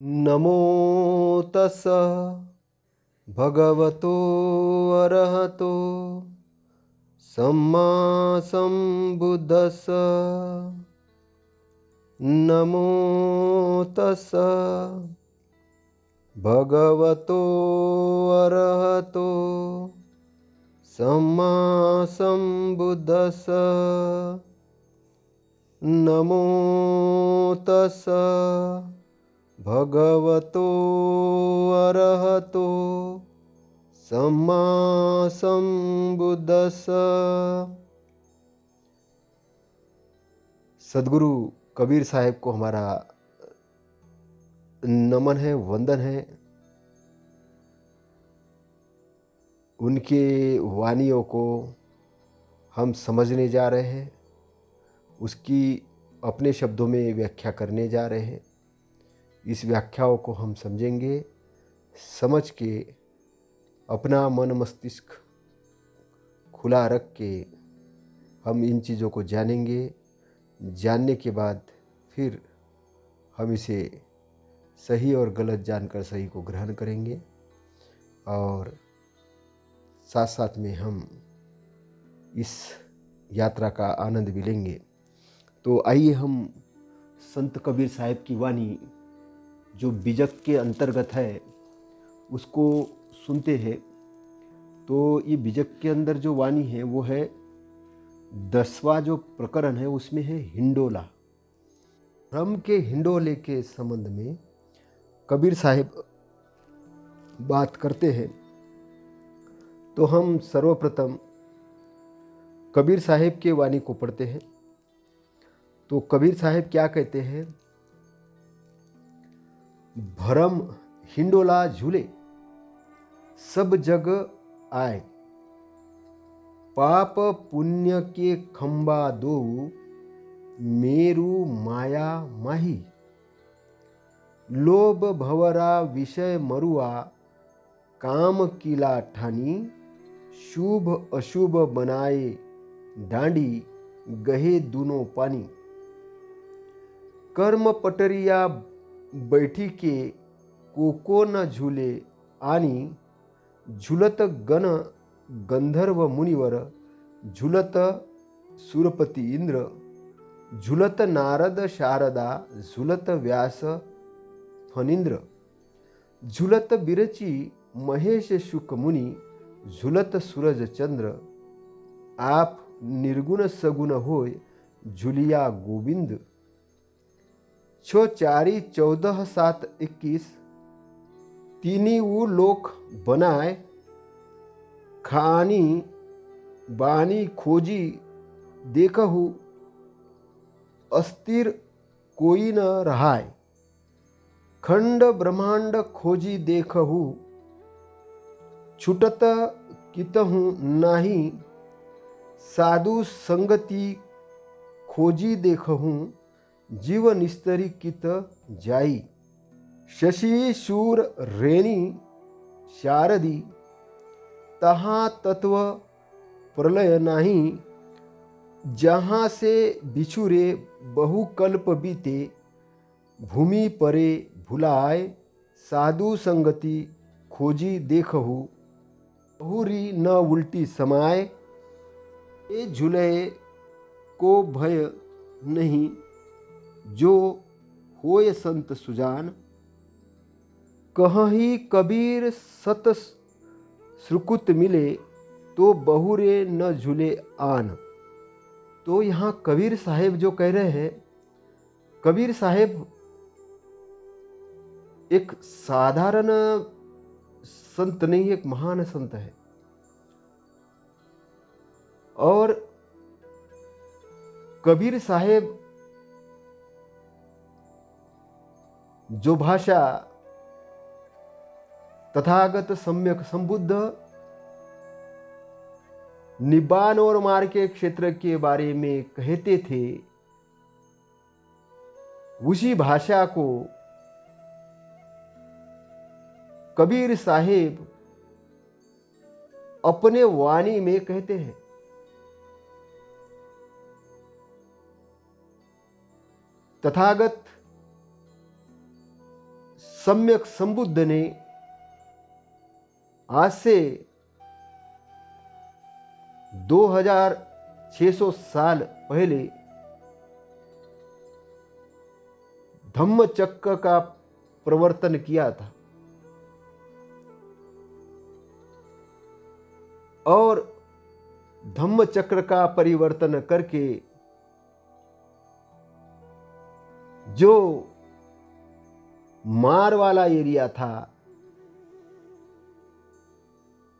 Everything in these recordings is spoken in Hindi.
नमो तस्स भगवतो अरहतो सम्मा सम्बुद्धस्स। नमो तस्स भगवतो अरहतो सम्मा सम्बुद्धस्स। नमो तस्स भगवतो अरहतो सम्मा सम्बुद्धस्स। सद्गुरु कबीर साहब को हमारा नमन है, वंदन है। उनके वाणियों को हम समझने जा रहे हैं, उसकी अपने शब्दों में व्याख्या करने जा रहे हैं। इस व्याख्याओं को हम समझेंगे, समझ के अपना मन मस्तिष्क खुला रख के हम इन चीज़ों को जानेंगे। जानने के बाद फिर हम इसे सही और गलत जानकर सही को ग्रहण करेंगे और साथ साथ में हम इस यात्रा का आनंद भी लेंगे। तो आइए हम संत कबीर साहब की वाणी जो बीजक के अंतर्गत है उसको सुनते हैं। तो ये बीजक के अंदर जो वाणी है वो है 10वां जो प्रकरण है, उसमें है हिंडोला। भ्रम के हिंडोले के संबंध में कबीर साहब बात करते हैं। तो हम सर्वप्रथम कबीर साहब के वाणी को पढ़ते हैं। तो कबीर साहब क्या कहते हैं? भरम हिंडोला झूले सब जग आए, पाप पुण्य के खंबा दो मेरु माया माही। लोभ भवरा विषय मरुआ काम किला ठानी। शुभ अशुभ बनाए डांडी गहे दूनों पानी। कर्म पटरिया बैठी के कोको न झूले आनी। झूलत गण गंधर्व मुनिवर झूलत सुरपति इंद्र। झूलत नारद शारदा झूलत व्यास फणींद्र। झूलत बिरची महेश शुक मुनि झूलत सूरज चंद्र। आप निर्गुण सगुण होय झूलिया गोविंद। 6 4 14 7 21 तीनी ऊ लोक बनाए। खानी बानी खोजी देखहु अस्थिर कोई न रहाय। खंड ब्रह्मांड खोजी देखहु छुटत कितहु नाही। साधु संगति खोजी देखहु जीव निस्तरी कित जाई। शशि शूर रेणी शारदी तहाँ तत्व प्रलय नाही। जहाँ से बिछुरे बहुकल्प बीते भूमि परे भुलाए। साधु संगति खोजी देखहु बहुरी न उल्टी समाए। ये झूले को भय नहीं जो होय संत सुजान। कहीं कबीर सत श्रुकुत मिले तो बहुरे न झूले आन। तो यहाँ कबीर साहेब जो कह रहे हैं, कबीर साहेब एक साधारण संत नहीं, एक महान संत है। और कबीर साहेब जो भाषा तथागत सम्यक संबुद्ध निब्बान और मार्ग के क्षेत्र के बारे में कहते थे, उसी भाषा को कबीर साहेब अपने वाणी में कहते हैं। तथागत सम्यक संबुद्ध ने आज से 2600 साल पहले धम्मचक्र का प्रवर्तन किया था और धम्मचक्र का परिवर्तन करके जो मार वाला एरिया था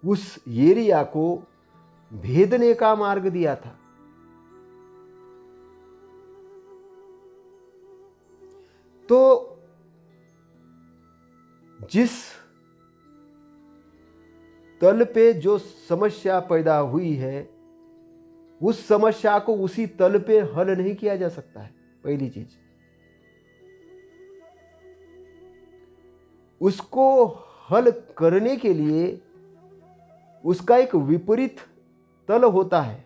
उस एरिया को भेदने का मार्ग दिया था। तो जिस तल पे जो समस्या पैदा हुई है उस समस्या को उसी तल पे हल नहीं किया जा सकता है। पहली चीज, उसको हल करने के लिए उसका एक विपरीत तल होता है।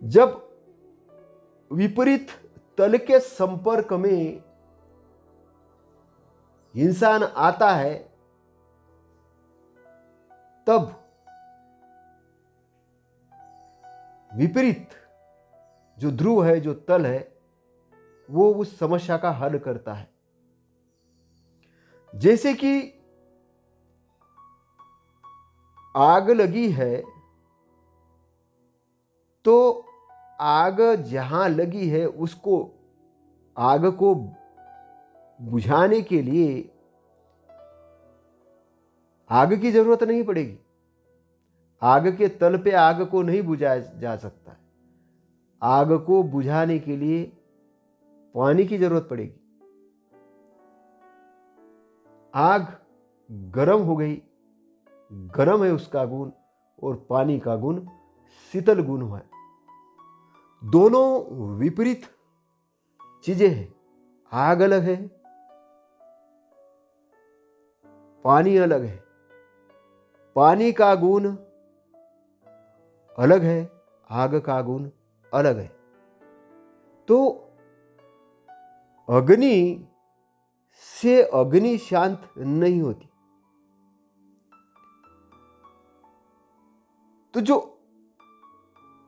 जब विपरीत तल के संपर्क में इंसान आता है तब विपरीत जो ध्रुव है, जो तल है, वो उस समस्या का हल करता है। जैसे कि आग लगी है तो आग जहां लगी है उसको, आग को बुझाने के लिए आग की जरूरत नहीं पड़ेगी। आग के तल पे आग को नहीं बुझाया जा सकता। आग को बुझाने के लिए पानी की जरूरत पड़ेगी। आग गर्म हो गई, गर्म है उसका गुण, और पानी का गुण शीतल गुण है। दोनों विपरीत चीजें हैं। आग अलग है, पानी अलग है। पानी का गुण अलग है, आग का गुण अलग है। तो अग्नि से अग्नि शांत नहीं होती। तो जो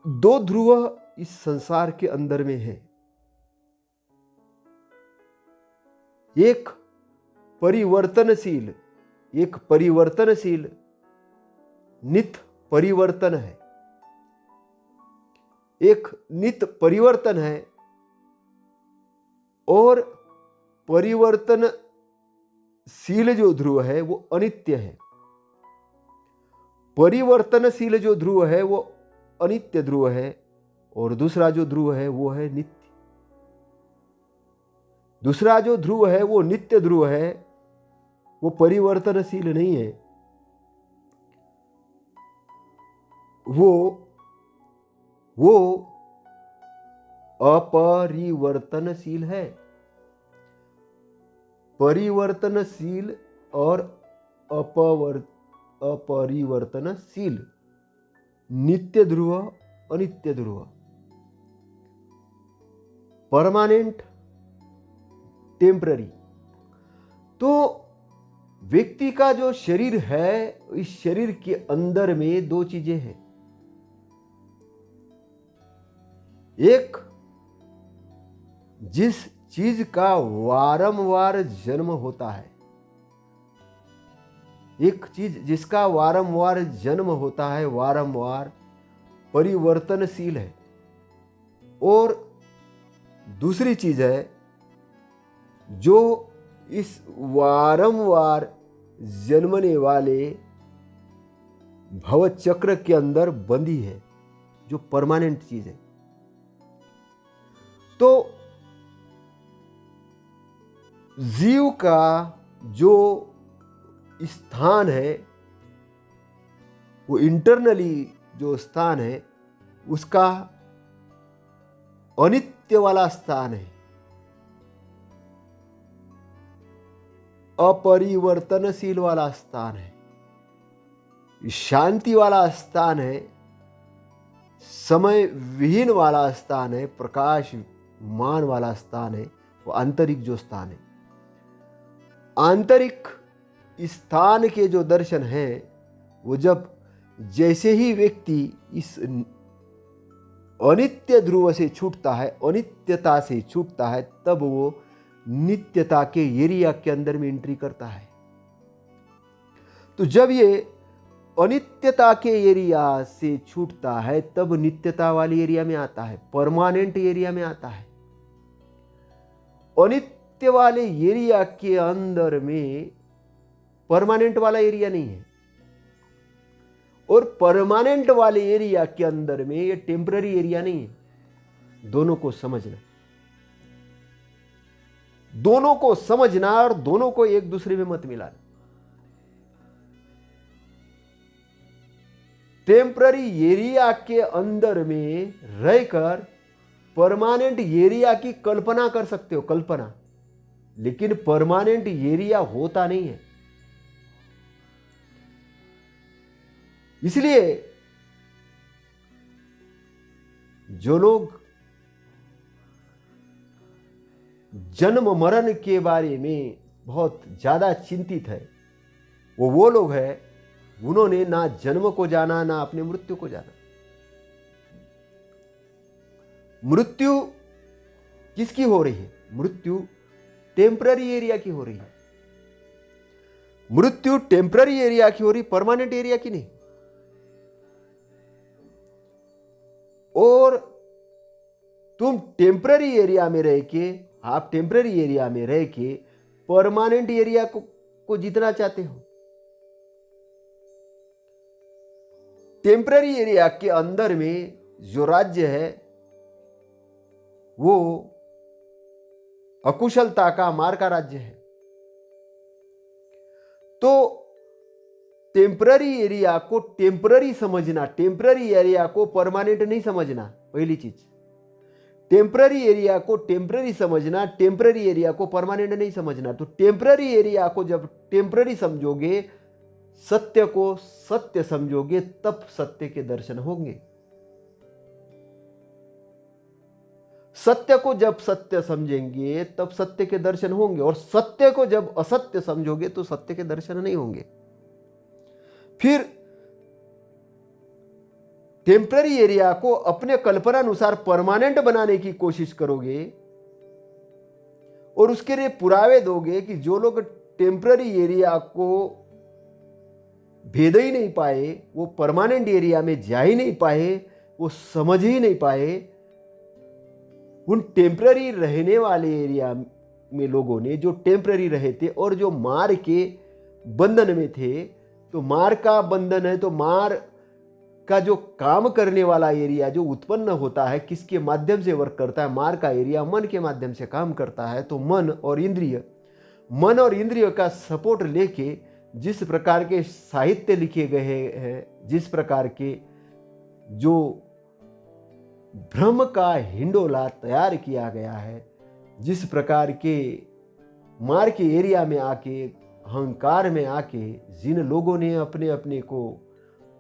दो ध्रुव इस संसार के अंदर में है, एक परिवर्तनशील, एक परिवर्तनशील नित्य परिवर्तन है, एक नित्य परिवर्तन है, और परिवर्तनशील जो ध्रुव है वो अनित्य है। परिवर्तनशील जो ध्रुव है वो अनित्य ध्रुव है, और दूसरा जो ध्रुव है वो है नित्य। दूसरा जो ध्रुव है वो नित्य ध्रुव है, वो परिवर्तनशील नहीं है। वो अपरिवर्तनशील है। परिवर्तनशील और अपरिवर्तनशील, नित्य ध्रुव, अनित्य ध्रुव, परमानेंट, टेम्पररी। तो व्यक्ति का जो शरीर है, इस शरीर के अंदर में दो चीजें हैं। एक, जिस चीज का वारंवार जन्म होता है, एक चीज जिसका वारंवार जन्म होता है, वारंवार परिवर्तनशील है। और दूसरी चीज है जो इस वारंवार जन्मने वाले भवचक्र के अंदर बंधी है, जो परमानेंट चीज है। तो जीव का जो स्थान है, वो इंटरनली जो स्थान है, उसका अनित्य वाला स्थान है, अपरिवर्तनशील वाला स्थान है, शांति वाला स्थान है, समय विहीन वाला स्थान है, प्रकाश मान वाला स्थान है, वो आंतरिक जो स्थान है, आंतरिक स्थान के जो दर्शन है, वो जब जैसे ही व्यक्ति इस अनित्य ध्रुव से छूटता है, अनित्यता से छूटता है, तब वो नित्यता के एरिया के अंदर में एंट्री करता है। तो जब ये अनित्यता के एरिया से छूटता है, तब नित्यता वाली एरिया में आता है, परमानेंट एरिया में आता है। अनित्य वाले एरिया के अंदर में परमानेंट वाला एरिया नहीं है, और परमानेंट वाले एरिया के अंदर में ये टेम्पररी एरिया नहीं है। दोनों को समझना, दोनों को समझना और दोनों को एक दूसरे में मत मिलाना। टेम्पररी एरिया के अंदर में रहकर परमानेंट एरिया की कल्पना कर सकते हो, कल्पना, लेकिन परमानेंट एरिया होता नहीं है। इसलिए जो लोग जन्म मरण के बारे में बहुत ज्यादा चिंतित है, वो लोग हैं, उन्होंने ना जन्म को जाना, ना अपने मृत्यु को जाना। मृत्यु किसकी हो रही है? मृत्यु टेम्पररी एरिया की हो रही है। मृत्यु टेम्पररी एरिया की हो रही, परमानेंट एरिया की नहीं। और तुम टेम्पररी एरिया में रह के, आप टेम्पररी एरिया में रह के परमानेंट एरिया को जीतना चाहते हो। टेम्पररी एरिया के अंदर में जो राज्य है वो अकुशलता का, मार का राज्य है। तो टेम्पररी एरिया को टेम्पररी समझना, टेम्पररी एरिया को परमानेंट नहीं समझना, पहली चीज। टेम्पररी एरिया को टेम्पररी समझना, टेम्पररी एरिया को परमानेंट नहीं समझना। तो टेम्पररी एरिया को जब टेम्पररी समझोगे, सत्य को सत्य समझोगे, तब सत्य के दर्शन होंगे। सत्य को जब सत्य समझेंगे तब सत्य के दर्शन होंगे, और सत्य को जब असत्य समझोगे तो सत्य के दर्शन नहीं होंगे। फिर टेम्पररी एरिया को अपने कल्पना अनुसार परमानेंट बनाने की कोशिश करोगे, और उसके लिए पुरावे दोगे कि जो लोग टेम्पररी एरिया को भेद ही नहीं पाए, वो परमानेंट एरिया में जा ही नहीं पाए, वो समझ ही नहीं पाए। उन टेम्पररी रहने वाले एरिया में लोगों ने, जो टेम्पररी रहे थे और जो मार के बंधन में थे, तो मार का बंधन है, तो मार का जो काम करने वाला एरिया जो उत्पन्न होता है, किसके माध्यम से वर्क करता है? मार का एरिया मन के माध्यम से काम करता है। तो मन और इंद्रिय का सपोर्ट लेके जिस प्रकार के साहित्य लिखे गए हैं, जिस प्रकार के जो भ्रम का हिंडोला तैयार किया गया है, जिस प्रकार के मार के एरिया में आके, अहंकार में आके जिन लोगों ने अपने अपने को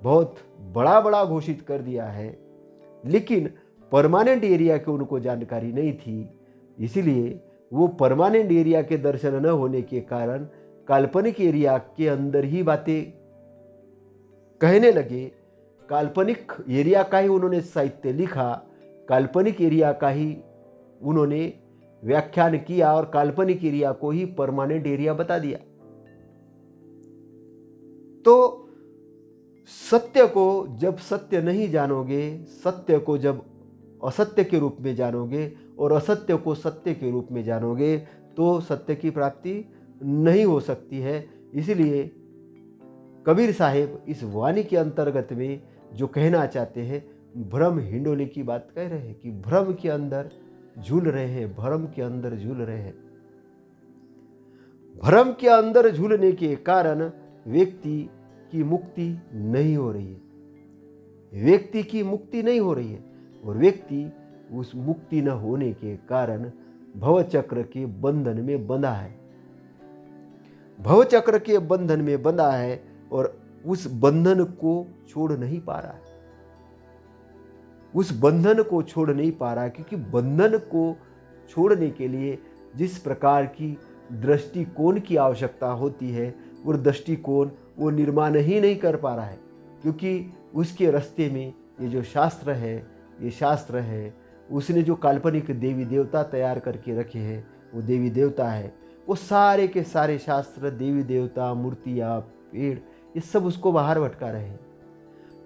बहुत बड़ा बड़ा घोषित कर दिया है, लेकिन परमानेंट एरिया की उनको जानकारी नहीं थी, इसलिए वो परमानेंट एरिया के दर्शन न होने के कारण काल्पनिक एरिया के अंदर ही बातें कहने लगे। काल्पनिक एरिया का ही उन्होंने साहित्य लिखा, काल्पनिक एरिया का ही उन्होंने व्याख्यान किया, और काल्पनिक एरिया को ही परमानेंट एरिया बता दिया। तो सत्य को जब सत्य नहीं जानोगे, सत्य को जब असत्य के रूप में जानोगे, और असत्य को सत्य के रूप में जानोगे, तो सत्य की प्राप्ति नहीं हो सकती है। इसलिए कबीर साहेब इस वाणी के अंतर्गत में जो कहना चाहते हैं, भ्रम हिंडोले की बात कह रहे हैं कि भ्रम के अंदर झूल रहे हैं, भ्रम के अंदर झूल रहे हैं। भ्रम के अंदर झूलने के कारण व्यक्ति की मुक्ति नहीं हो रही है, व्यक्ति की मुक्ति नहीं हो रही है, और व्यक्ति उस मुक्ति न होने के कारण भवचक्र के बंधन में बंधा है, भवचक्र के बंधन में बंधा है, और उस बंधन को छोड़ नहीं पा रहा है, उस बंधन को छोड़ नहीं पा रहा है। क्योंकि बंधन को छोड़ने के लिए जिस प्रकार की दृष्टिकोण की आवश्यकता होती है वो दृष्टिकोण वो निर्माण ही नहीं कर पा रहा है, क्योंकि उसके रास्ते में ये जो शास्त्र है, ये शास्त्र है, उसने जो काल्पनिक देवी देवता तैयार करके रखे हैं वो देवी देवता है। वो सारे के सारे शास्त्र, देवी देवता, मूर्तियाँ, पेड़, ये सब उसको बाहर भटका रहे हैं।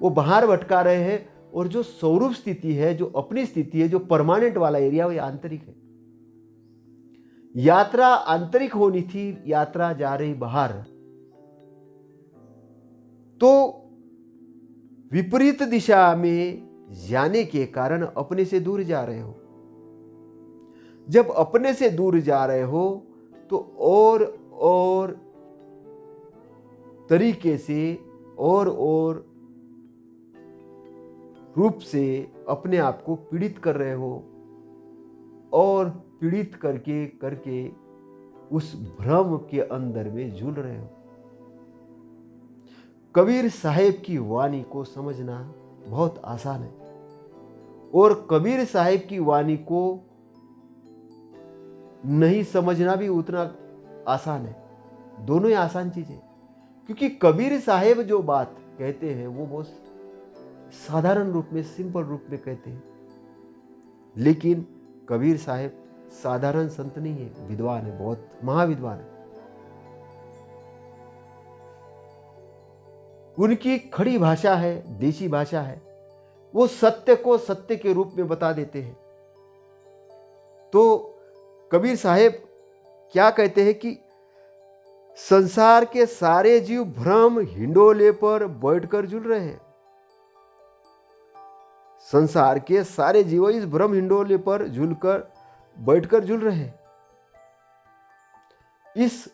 वो बाहर भटका रहे हैं। और जो स्वरूप स्थिति है, जो अपनी स्थिति है, जो परमानेंट वाला एरिया, वो आंतरिक है। यात्रा आंतरिक होनी थी, यात्रा जा रही बाहर। तो विपरीत दिशा में जाने के कारण अपने से दूर जा रहे हो। जब अपने से दूर जा रहे हो तो और तरीके से और रूप से अपने आप को पीड़ित कर रहे हो, और पीड़ित करके उस भ्रम के अंदर में झूल रहे हो। कबीर साहेब की वाणी को समझना बहुत आसान है, और कबीर साहेब की वाणी को नहीं समझना भी उतना आसान है। दोनों ही आसान चीजें, क्योंकि कबीर साहेब जो बात कहते हैं वो बहुत साधारण रूप में, सिंपल रूप में कहते हैं। लेकिन कबीर साहेब साधारण संत नहीं है, विद्वान है, बहुत महाविद्वान है। उनकी खड़ी भाषा है, देशी भाषा है। वो सत्य को सत्य के रूप में बता देते हैं। तो कबीर साहेब क्या कहते हैं कि संसार के सारे जीव भ्रम हिंडोले पर बैठकर झूल रहे हैं। संसार के सारे जीव इस भ्रम हिंडोले पर बैठकर झूल रहे हैं। इस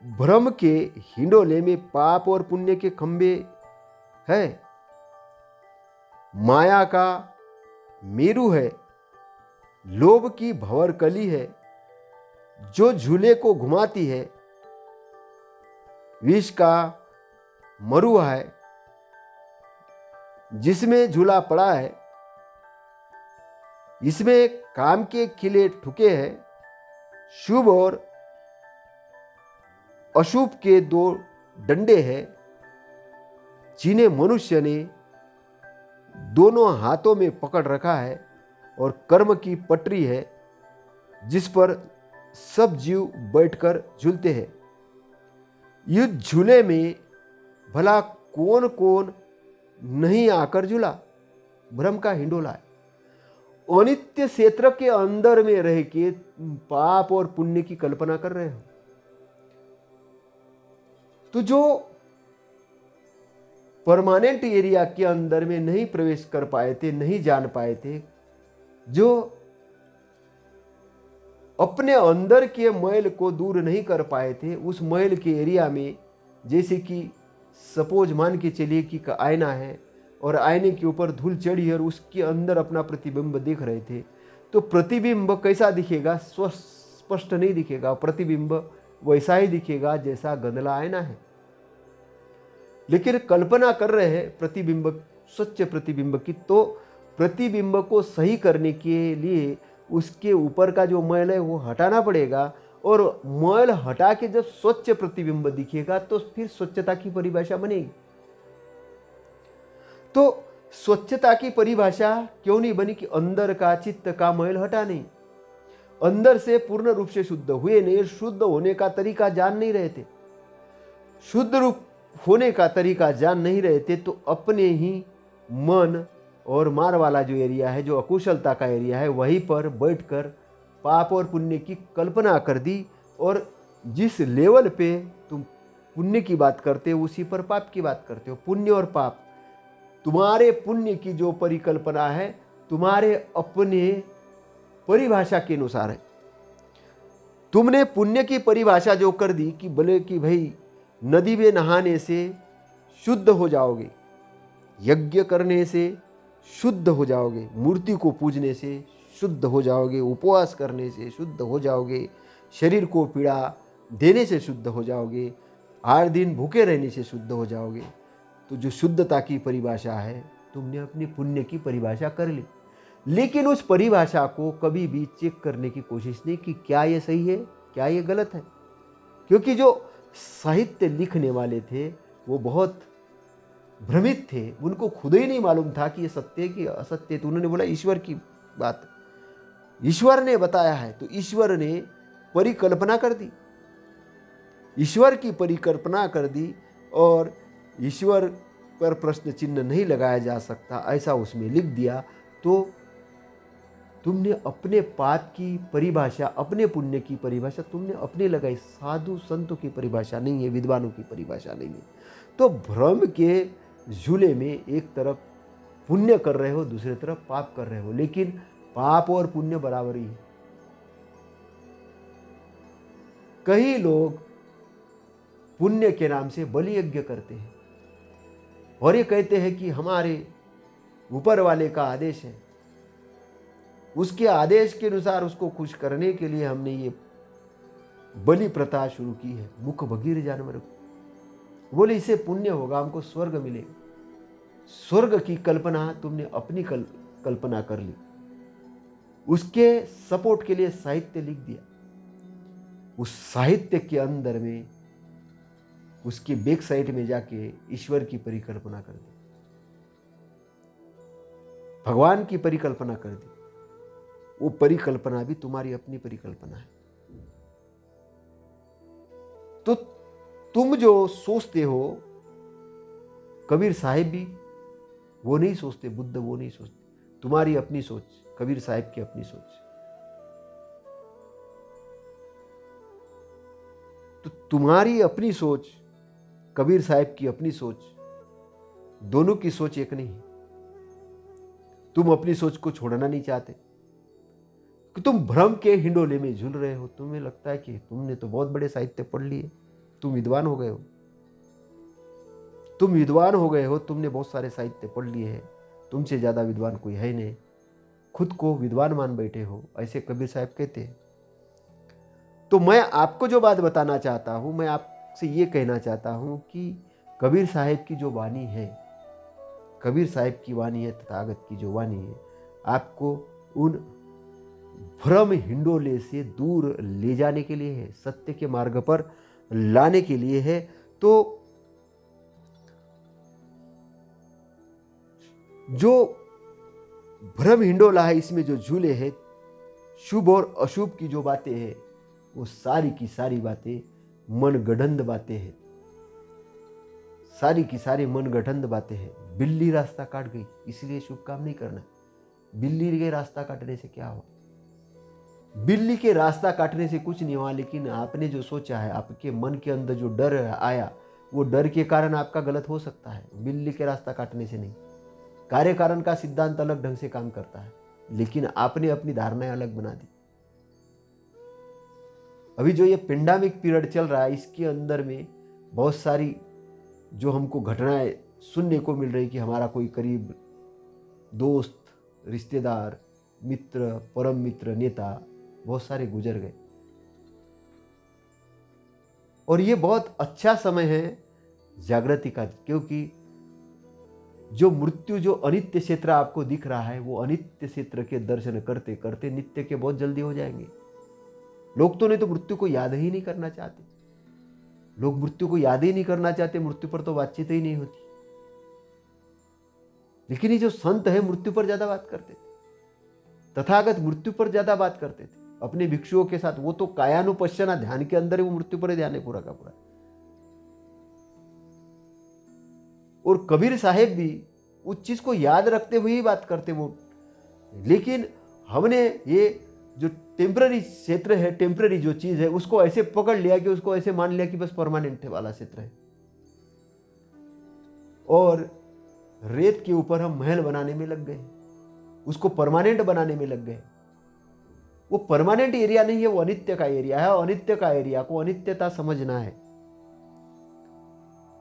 भ्रम के हिंडोले में पाप और पुण्य के खंभे है, माया का मेरू है, लोभ की भंवर कली है जो झूले को घुमाती है, विष का मरुआ है जिसमें झूला पड़ा है, इसमें काम के किले ठुके हैं, शुभ और अशुभ के दो डंडे हैं, जिन्हें मनुष्य ने दोनों हाथों में पकड़ रखा है, और कर्म की पटरी है जिस पर सब जीव बैठकर झूलते हैं। इस झूले में भला कौन कौन नहीं आकर झूला? भ्रम का हिंडोला है। अनित्य क्षेत्र के अंदर में रह के पाप और पुण्य की कल्पना कर रहे हो। तो जो परमानेंट एरिया के अंदर में नहीं प्रवेश कर पाए थे, नहीं जान पाए थे, जो अपने अंदर के मैल को दूर नहीं कर पाए थे, उस मैल के एरिया में, जैसे कि सपोज मान के चलिए कि आईना है और आईने के ऊपर धूल चढ़ी और उसके अंदर अपना प्रतिबिंब दिख रहे थे, तो प्रतिबिंब कैसा दिखेगा? स्पष्ट नहीं दिखेगा। प्रतिबिंब वैसा ही दिखेगा जैसा गंदला आईना है। लेकिन कल्पना कर रहे हैं प्रतिबिंब, स्वच्छ प्रतिबिंब की, तो प्रतिबिंब को सही करने के लिए उसके ऊपर का जो मैल है वो हटाना पड़ेगा, और मैल हटा के जब स्वच्छ प्रतिबिंब दिखेगा तो फिर स्वच्छता की परिभाषा बनेगी। तो स्वच्छता की परिभाषा क्यों नहीं बनी? कि अंदर का चित्त का मैल हटा नहीं, अंदर से पूर्ण रूप से शुद्ध हुए नहीं, शुद्ध होने का तरीका जान नहीं रहे थे, शुद्ध रूप होने का तरीका जान नहीं रहे थे, तो अपने ही मन और मार वाला जो एरिया है, जो अकुशलता का एरिया है, वहीं पर बैठकर पाप और पुण्य की कल्पना कर दी। और जिस लेवल पे तुम पुण्य की बात करते हो उसी पर पाप की बात करते हो। पुण्य और पाप, तुम्हारे पुण्य की जो परिकल्पना है तुम्हारे अपने परिभाषा के अनुसार है। तुमने पुण्य की परिभाषा जो कर दी कि बोले कि भाई नदी में नहाने से शुद्ध हो जाओगे, यज्ञ करने से शुद्ध हो जाओगे, मूर्ति को पूजने से शुद्ध हो जाओगे, उपवास करने से शुद्ध हो जाओगे, शरीर को पीड़ा देने से शुद्ध हो जाओगे, 8 दिन भूखे रहने से शुद्ध हो जाओगे। तो जो शुद्धता की परिभाषा है तुमने अपनी पुण्य की परिभाषा कर ली। लेकिन उस परिभाषा को कभी भी चेक करने की कोशिश नहीं कि क्या ये सही है, क्या ये गलत है। क्योंकि जो साहित्य लिखने वाले थे वो बहुत भ्रमित थे, उनको खुद ही नहीं मालूम था कि ये सत्य है कि असत्य है। तो उन्होंने बोला ईश्वर की बात, ईश्वर ने बताया है, तो ईश्वर ने परिकल्पना कर दी, ईश्वर की परिकल्पना कर दी, और ईश्वर पर प्रश्न चिन्ह नहीं लगाया जा सकता ऐसा उसमें लिख दिया। तो तुमने अपने पाप की परिभाषा, अपने पुण्य की परिभाषा तुमने अपने लगाई, साधु संतों की परिभाषा नहीं है, विद्वानों की परिभाषा नहीं है। तो भ्रम के झूले में एक तरफ पुण्य कर रहे हो, दूसरी तरफ पाप कर रहे हो, लेकिन पाप और पुण्य बराबर ही है। कई लोग पुण्य के नाम से बलि यज्ञ करते हैं और ये कहते हैं कि हमारे ऊपर वाले का आदेश है, उसके आदेश के अनुसार उसको खुश करने के लिए हमने ये बलि प्रथा शुरू की है। मुख बगीर जानवर को बोले इससे पुण्य होगा, हमको स्वर्ग मिलेगा। स्वर्ग की कल्पना तुमने अपनी कल्पना कर ली, उसके सपोर्ट के लिए साहित्य लिख दिया। उस साहित्य के अंदर में उसकी बैक साइड में जाके ईश्वर की परिकल्पना कर दी, भगवान की परिकल्पना कर दी। वो परिकल्पना भी तुम्हारी अपनी परिकल्पना है। तो तुम जो सोचते हो, कबीर साहिब भी वो नहीं सोचते, बुद्ध वो नहीं सोचते, तुम्हारी अपनी सोच, कबीर साहिब की अपनी सोच। तो तुम्हारी अपनी सोच, कबीर साहिब की अपनी सोच, दोनों की सोच एक नहीं है। तुम अपनी सोच को छोड़ना नहीं चाहते कि तुम भ्रम के हिंडोले में झूल रहे हो। तुम्हें लगता है कि तुमने तो बहुत बड़े साहित्य पढ़ लिए, तुम विद्वान हो गए हो, तुम विद्वान हो गए हो, तुमने बहुत सारे साहित्य पढ़ लिए हैं, तुमसे ज्यादा विद्वान कोई है नहीं, खुद को विद्वान मान बैठे हो, ऐसे कबीर साहब कहते हैं। तो मैं आपको जो बात बताना चाहता हूं, मैं आपसे ये कहना चाहता हूं कि कबीर साहब की जो वाणी है, कबीर साहब की वाणी है, तथागत की जो वाणी है, आपको उन भ्रम हिंडोले से दूर ले जाने के लिए है, सत्य के मार्ग पर लाने के लिए है। तो जो भ्रम हिंडोला है, इसमें जो झूले हैं, शुभ और अशुभ की जो बातें हैं, वो सारी की सारी बातें मनगढ़ंत बातें हैं, सारी की सारी मनगढ़ंत बातें हैं। बिल्ली रास्ता काट गई, इसलिए शुभ काम नहीं करना। बिल्ली के रास्ता काटने से क्या हुआ? बिल्ली के रास्ता काटने से कुछ नहीं हुआ, लेकिन आपने जो सोचा है, आपके मन के अंदर जो डर आया, वो डर के कारण आपका गलत हो सकता है, बिल्ली के रास्ता काटने से नहीं। कार्य कारण का सिद्धांत अलग ढंग से काम करता है, लेकिन आपने अपनी धारणाएं अलग बना दी। अभी जो ये पेंडेमिक पीरियड चल रहा है, इसके अंदर में बहुत सारी जो हमको घटनाएं सुनने को मिल रही कि हमारा कोई करीब दोस्त, रिश्तेदार, मित्र, परम मित्र, नेता बहुत सारे गुजर गए। और ये बहुत अच्छा समय है जागृति का, क्योंकि जो मृत्यु, जो अनित्य क्षेत्र आपको दिख रहा है, वो अनित्य क्षेत्र के दर्शन करते करते नित्य के बहुत जल्दी हो जाएंगे। लोग तो नहीं तो मृत्यु को याद ही नहीं करना चाहते, लोग मृत्यु को याद ही नहीं करना चाहते, मृत्यु पर तो बातचीत ही नहीं होती। लेकिन ये जो संत है मृत्यु पर ज्यादा बात करते थे, तथागत मृत्यु पर ज्यादा बात करते थे अपने भिक्षुओं के साथ। वो तो कायानुपश्यना ध्यान के अंदर ही वो मृत्यु पर ही ध्यान है पूरा का पूरा। और कबीर साहेब भी उस चीज को याद रखते हुए ही बात करते वो। लेकिन हमने ये जो टेम्पररी क्षेत्र है, टेम्पररी जो चीज है, उसको ऐसे पकड़ लिया कि उसको ऐसे मान लिया कि बस परमानेंट वाला क्षेत्र है, और रेत के ऊपर हम महल बनाने में लग गए, उसको परमानेंट बनाने में लग गए। वो परमानेंट एरिया नहीं है, वो अनित्य का एरिया है, और अनित्य का एरिया को अनित्यता समझना है।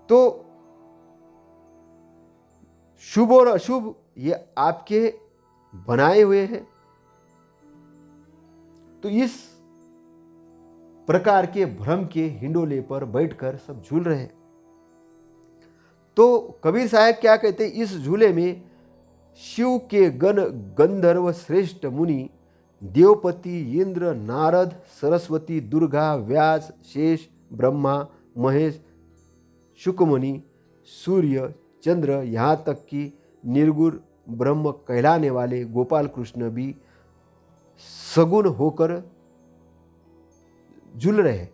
तो शुभ और अशुभ ये आपके बनाए हुए हैं। तो इस प्रकार के भ्रम के हिंडोले पर बैठकर सब झूल रहे हैं। तो कबीर साहब क्या कहते हैं, इस झूले में शिव के गण गंधर्व श्रेष्ठ मुनि, देवपति इंद्र, नारद, सरस्वती, दुर्गा, व्यास, शेष, ब्रह्मा, महेश, शुकमुनि, सूर्य, चंद्र, यहाँ तक कि निर्गुण ब्रह्म कहलाने वाले गोपाल कृष्ण भी सगुण होकर झूल रहे हैं।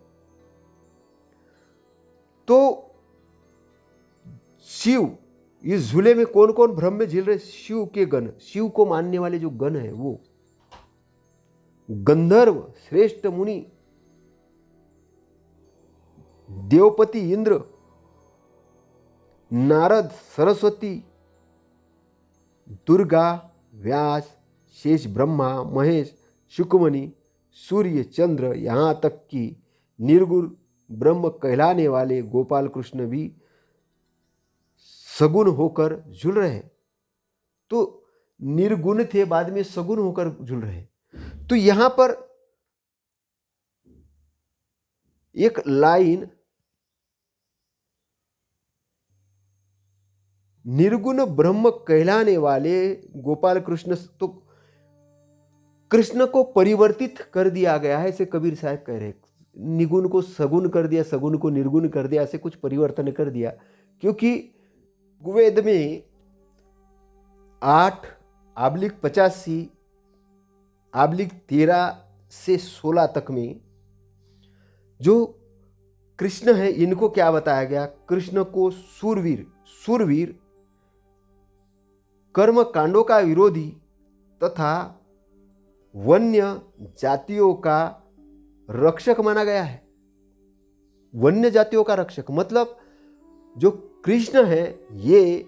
तो शिव, इस झूले में कौन कौन भ्रम में झूल रहे? शिव के गण, शिव को मानने वाले जो गण है वो, गंधर्व श्रेष्ठ मुनि, देवपति इंद्र, नारद, सरस्वती, दुर्गा, व्यास, शेष, ब्रह्मा, महेश, शुकमुनि, सूर्य, चंद्र, यहाँ तक कि निर्गुण ब्रह्म कहलाने वाले गोपाल कृष्ण भी सगुण होकर झूल रहे हैं। तो निर्गुण थे, बाद में सगुण होकर झूल रहे हैं। तो यहां पर एक लाइन, निर्गुण ब्रह्म कहलाने वाले गोपाल कृष्ण, तो कृष्ण को परिवर्तित कर दिया गया है, ऐसे कबीर साहब कह रहे हैं। निगुण को सगुण कर दिया, सगुण को निर्गुण कर दिया, ऐसे कुछ परिवर्तन कर दिया। क्योंकि ऋग्वेद में 8/85/13 से 16 तक में जो कृष्ण है, इनको क्या बताया गया? कृष्ण को सूरवीर, कर्म कांडों का विरोधी तथा वन्य जातियों का रक्षक माना गया है। वन्य जातियों का रक्षक मतलब जो कृष्ण है ये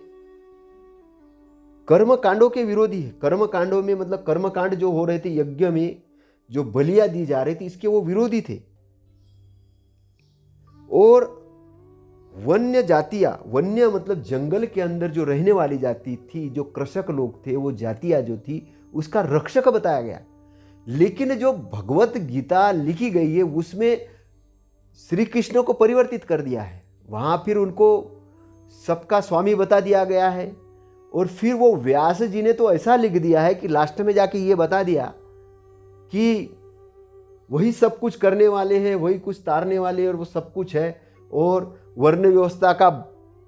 कर्म कांडों के विरोधी है। कर्म कांडों में मतलब कर्म कांड जो हो रहे थे, यज्ञ में जो बलियां दी जा रही थी, इसके वो विरोधी थे। और वन्य जातियां, वन्य मतलब जंगल के अंदर जो रहने वाली जाति थी, जो कृषक लोग थे, वो जातियां जो थी उसका रक्षक बताया गया। लेकिन जो भगवत गीता लिखी गई है उसमें श्री कृष्ण को परिवर्तित कर दिया है। वहां फिर उनको सबका स्वामी बता दिया गया है। और फिर वो व्यास जी ने तो ऐसा लिख दिया है कि लास्ट में जाके ये बता दिया कि वही सब कुछ करने वाले हैं, वही कुछ तारने वाले हैं, और वो सब कुछ है। और वर्ण व्यवस्था का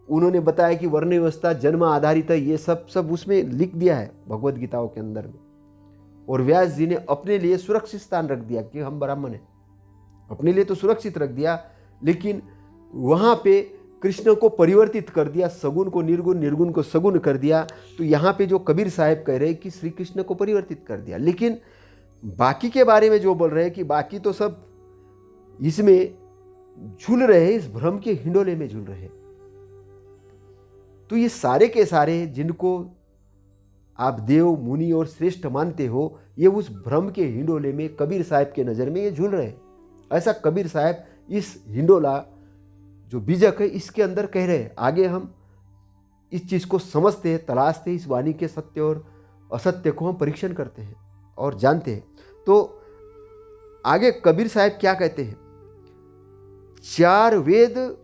उन्होंने बताया कि वर्ण व्यवस्था जन्म आधारित है, ये सब उसमें लिख दिया है भगवत गीताओं के अंदर में। और व्यास जी ने अपने लिए सुरक्षित स्थान रख दिया कि हम ब्राह्मण हैं, अपने लिए तो सुरक्षित रख दिया, लेकिन वहां पे कृष्ण को परिवर्तित कर दिया, सगुण को निर्गुण, निर्गुण को सगुण कर दिया। तो यहाँ पे जो कबीर साहब कह रहे हैं कि श्री कृष्ण को परिवर्तित कर दिया। लेकिन बाकी के बारे में जो बोल रहे हैं कि बाकी तो सब इसमें झूल रहे हैं, इस भ्रम के हिंडोले में झूल रहे हैं। तो ये सारे के सारे जिनको आप देव, मुनि और श्रेष्ठ मानते हो, ये उस भ्रम के हिंडोले में कबीर साहब के नज़र में ये झूल रहे हैं। ऐसा कबीर साहब इस हिंडोला जो बीजक है इसके अंदर कह रहे हैं। आगे हम इस चीज़ को समझते हैं, तलाशते हैं, इस वाणी के सत्य और असत्य को हम परीक्षण करते हैं और जानते हैं। तो आगे कबीर साहब क्या कहते हैं? 4 वेद,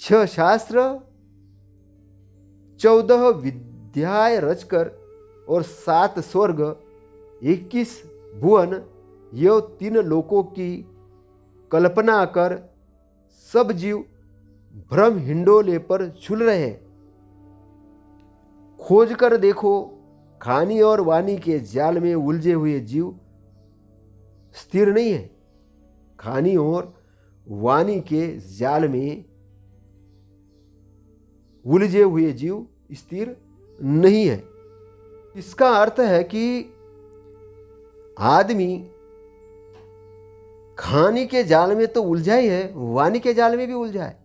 6 शास्त्र, 14 विद्याएं रचकर और 7 स्वर्ग, 21 भुवन, ये 3 लोकों की कल्पना कर सब जीव भ्रम हिंडोले पर झूल रहे हैं। खोज कर देखो, खानी और वाणी के जाल में उलझे हुए जीव स्थिर नहीं है। खानी और वाणी के जाल में उलझे हुए जीव स्थिर नहीं है। इसका अर्थ है कि आदमी खानी के जाल में तो उलझा ही है, वाणी के जाल में भी उलझा है।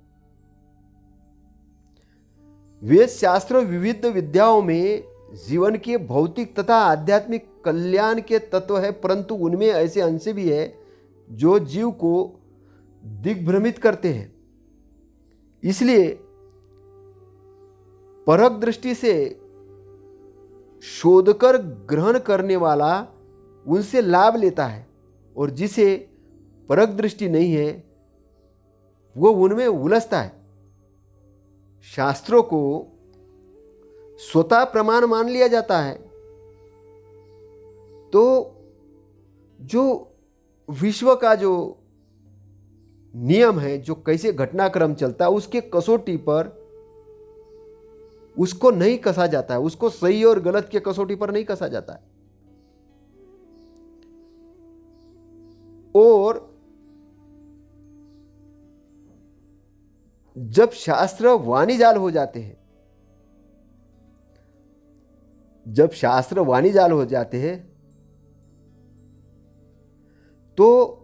वेद शास्त्र विविध विद्याओं में जीवन के भौतिक तथा आध्यात्मिक कल्याण के तत्व है, परंतु उनमें ऐसे अंश भी है जो जीव को दिग्भ्रमित करते हैं। इसलिए परक दृष्टि से शोधकर ग्रहण करने वाला उनसे लाभ लेता है, और जिसे परक दृष्टि नहीं है वो उनमें उलझता है। शास्त्रों को स्वतः प्रमाण मान लिया जाता है, तो जो विश्व का जो नियम है, जो कैसे घटनाक्रम चलता है, उसके कसौटी पर उसको नहीं कसा जाता है, उसको सही और गलत के कसौटी पर नहीं कसा जाता है। और जब शास्त्र वाणिजाल हो जाते हैं, जब शास्त्र वाणिजाल हो जाते हैं, तो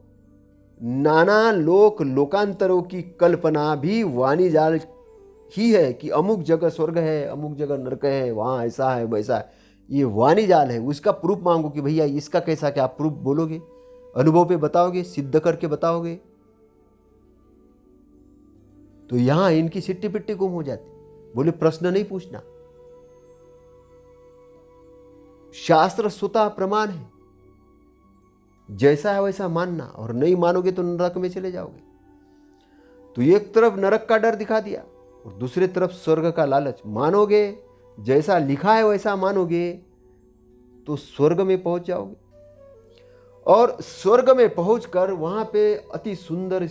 नाना लोकांतरों की कल्पना भी वाणिजाल ही है कि अमुक जगह स्वर्ग है, अमुक जगह नरक है, वहां ऐसा है वैसा है। ये वाणिजाल है। उसका प्रूफ मांगो कि भैया इसका कैसा, क्या आप प्रूफ बोलोगे, अनुभव पे बताओगे, सिद्ध करके बताओगे, तो यहां इनकी सिट्टी पिट्टी गुम हो जाती। बोले प्रश्न नहीं पूछना, शास्त्र स्वतः प्रमाण है, जैसा है वैसा मानना, और नहीं मानोगे तो नरक में चले जाओगे। तो एक तरफ नरक का डर दिखा दिया और दूसरी तरफ स्वर्ग का लालच। मानोगे, जैसा लिखा है वैसा मानोगे तो स्वर्ग में पहुंच जाओगे, और स्वर्ग में पहुंचकर वहां पे अति सुंदर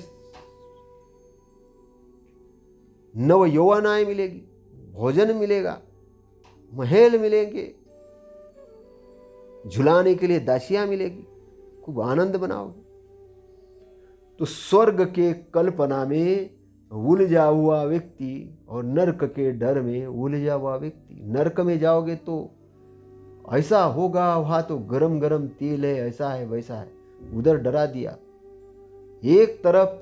नव यौवनाएं मिलेगी, भोजन मिलेगा, महल मिलेंगे, झुलाने के लिए दासियां मिलेगी, खूब आनंद बनाओगे। तो स्वर्ग के कल्पना में उलझा हुआ व्यक्ति और नरक के डर में उलझा हुआ व्यक्ति, नरक में जाओगे तो ऐसा होगा, वहां तो गरम गरम तेल है, ऐसा है वैसा है, उधर डरा दिया। एक तरफ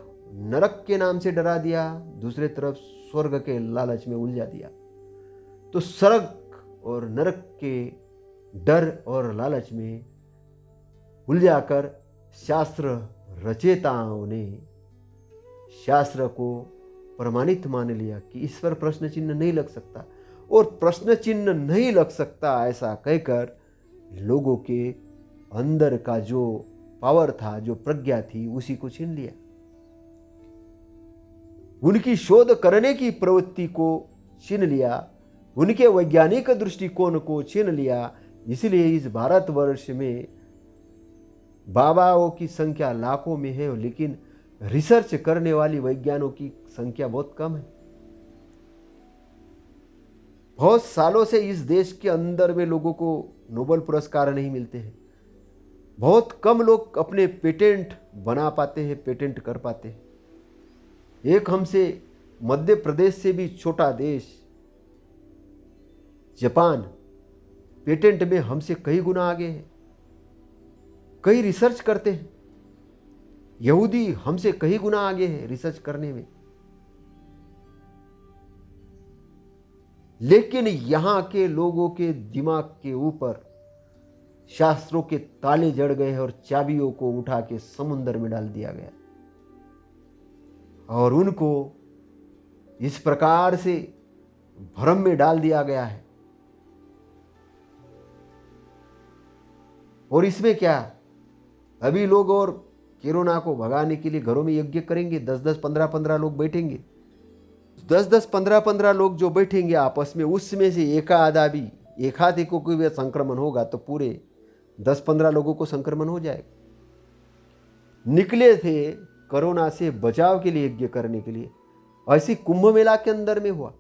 नरक के नाम से डरा दिया, दूसरे तरफ स्वर्ग के लालच में उलझा दिया। तो स्वर्ग और नरक के डर और लालच में उलझाकर शास्त्र रचयिताओं ने शास्त्र को प्रमाणित मान लिया कि इस पर प्रश्न चिन्ह नहीं लग सकता, और प्रश्न चिन्ह नहीं लग सकता ऐसा कहकर लोगों के अंदर का जो पावर था, जो प्रज्ञा थी, उसी को छीन लिया। उनकी शोध करने की प्रवृत्ति को छीन लिया, उनके वैज्ञानिक दृष्टिकोण को छीन लिया। इसलिए इस भारतवर्ष में बाबाओं की संख्या लाखों में है, लेकिन रिसर्च करने वाली वैज्ञानिकों की संख्या बहुत कम है। बहुत सालों से इस देश के अंदर में लोगों को नोबेल पुरस्कार नहीं मिलते हैं। बहुत कम लोग अपने पेटेंट बना पाते हैं, पेटेंट कर पाते हैं। एक हमसे मध्य प्रदेश से भी छोटा देश जापान पेटेंट में हमसे कई गुना आगे है, कई रिसर्च करते हैं। यहूदी हमसे कई गुना आगे है रिसर्च करने में। लेकिन यहां के लोगों के दिमाग के ऊपर शास्त्रों के ताले जड़ गए हैं और चाबियों को उठा के समुद्र में डाल दिया गया, और उनको इस प्रकार से भ्रम में डाल दिया गया है। और इसमें क्या, अभी लोग और कोरोना को भगाने के लिए घरों में यज्ञ करेंगे, 10-10, 15-15 लोग बैठेंगे। 10-10, 15-15 लोग जो बैठेंगे आपस में, उसमें से एक आधे को कोई संक्रमण होगा तो पूरे 10-15 लोगों को संक्रमण हो जाएगा। निकले थे कोरोना से बचाव के लिए यज्ञ करने के लिए, ऐसी कुंभ मेला के अंदर में हुआ।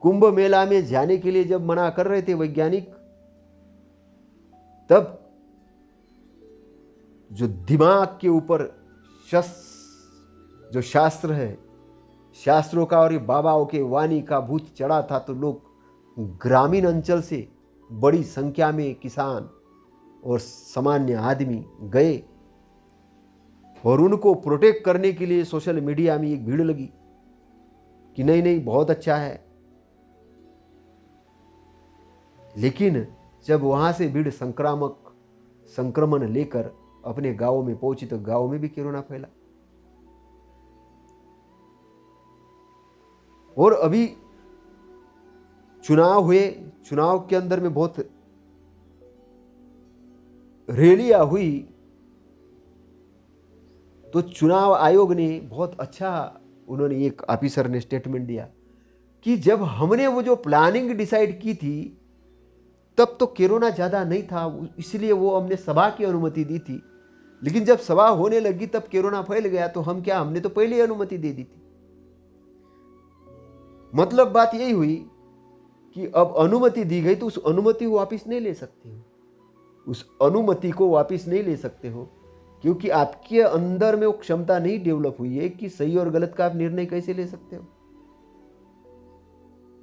कुंभ मेला में जाने के लिए जब मना कर रहे थे वैज्ञानिक, तब जो दिमाग के ऊपर जो शास्त्र है, शास्त्रों का और बाबाओं के वाणी का भूत चढ़ा था, तो लोग ग्रामीण अंचल से बड़ी संख्या में किसान और सामान्य आदमी गए, और उनको प्रोटेक्ट करने के लिए सोशल मीडिया में एक भीड़ लगी कि नहीं नहीं बहुत अच्छा है। लेकिन जब वहां से भीड़ संक्रमण लेकर अपने गांवों में पहुंची तो गांव में भी कोरोना फैला। और अभी चुनाव हुए, चुनाव के अंदर में बहुत रैलियां हुई, तो चुनाव आयोग ने बहुत अच्छा, उन्होंने एक ऑफिसर ने स्टेटमेंट दिया कि जब हमने वो जो प्लानिंग डिसाइड की थी तब तो कोरोना ज़्यादा नहीं था, इसलिए वो हमने सभा की अनुमति दी थी। लेकिन जब सभा होने लगी तब कोरोना फैल गया, तो हमने तो पहले ही अनुमति दे दी थी। मतलब बात यही हुई कि अब अनुमति दी गई तो उस अनुमति को वापस नहीं ले सकते हो, उस अनुमति को वापस नहीं ले सकते हो, क्योंकि आपके अंदर में वो क्षमता नहीं डेवलप हुई है कि सही और गलत का आप निर्णय कैसे ले सकते हो।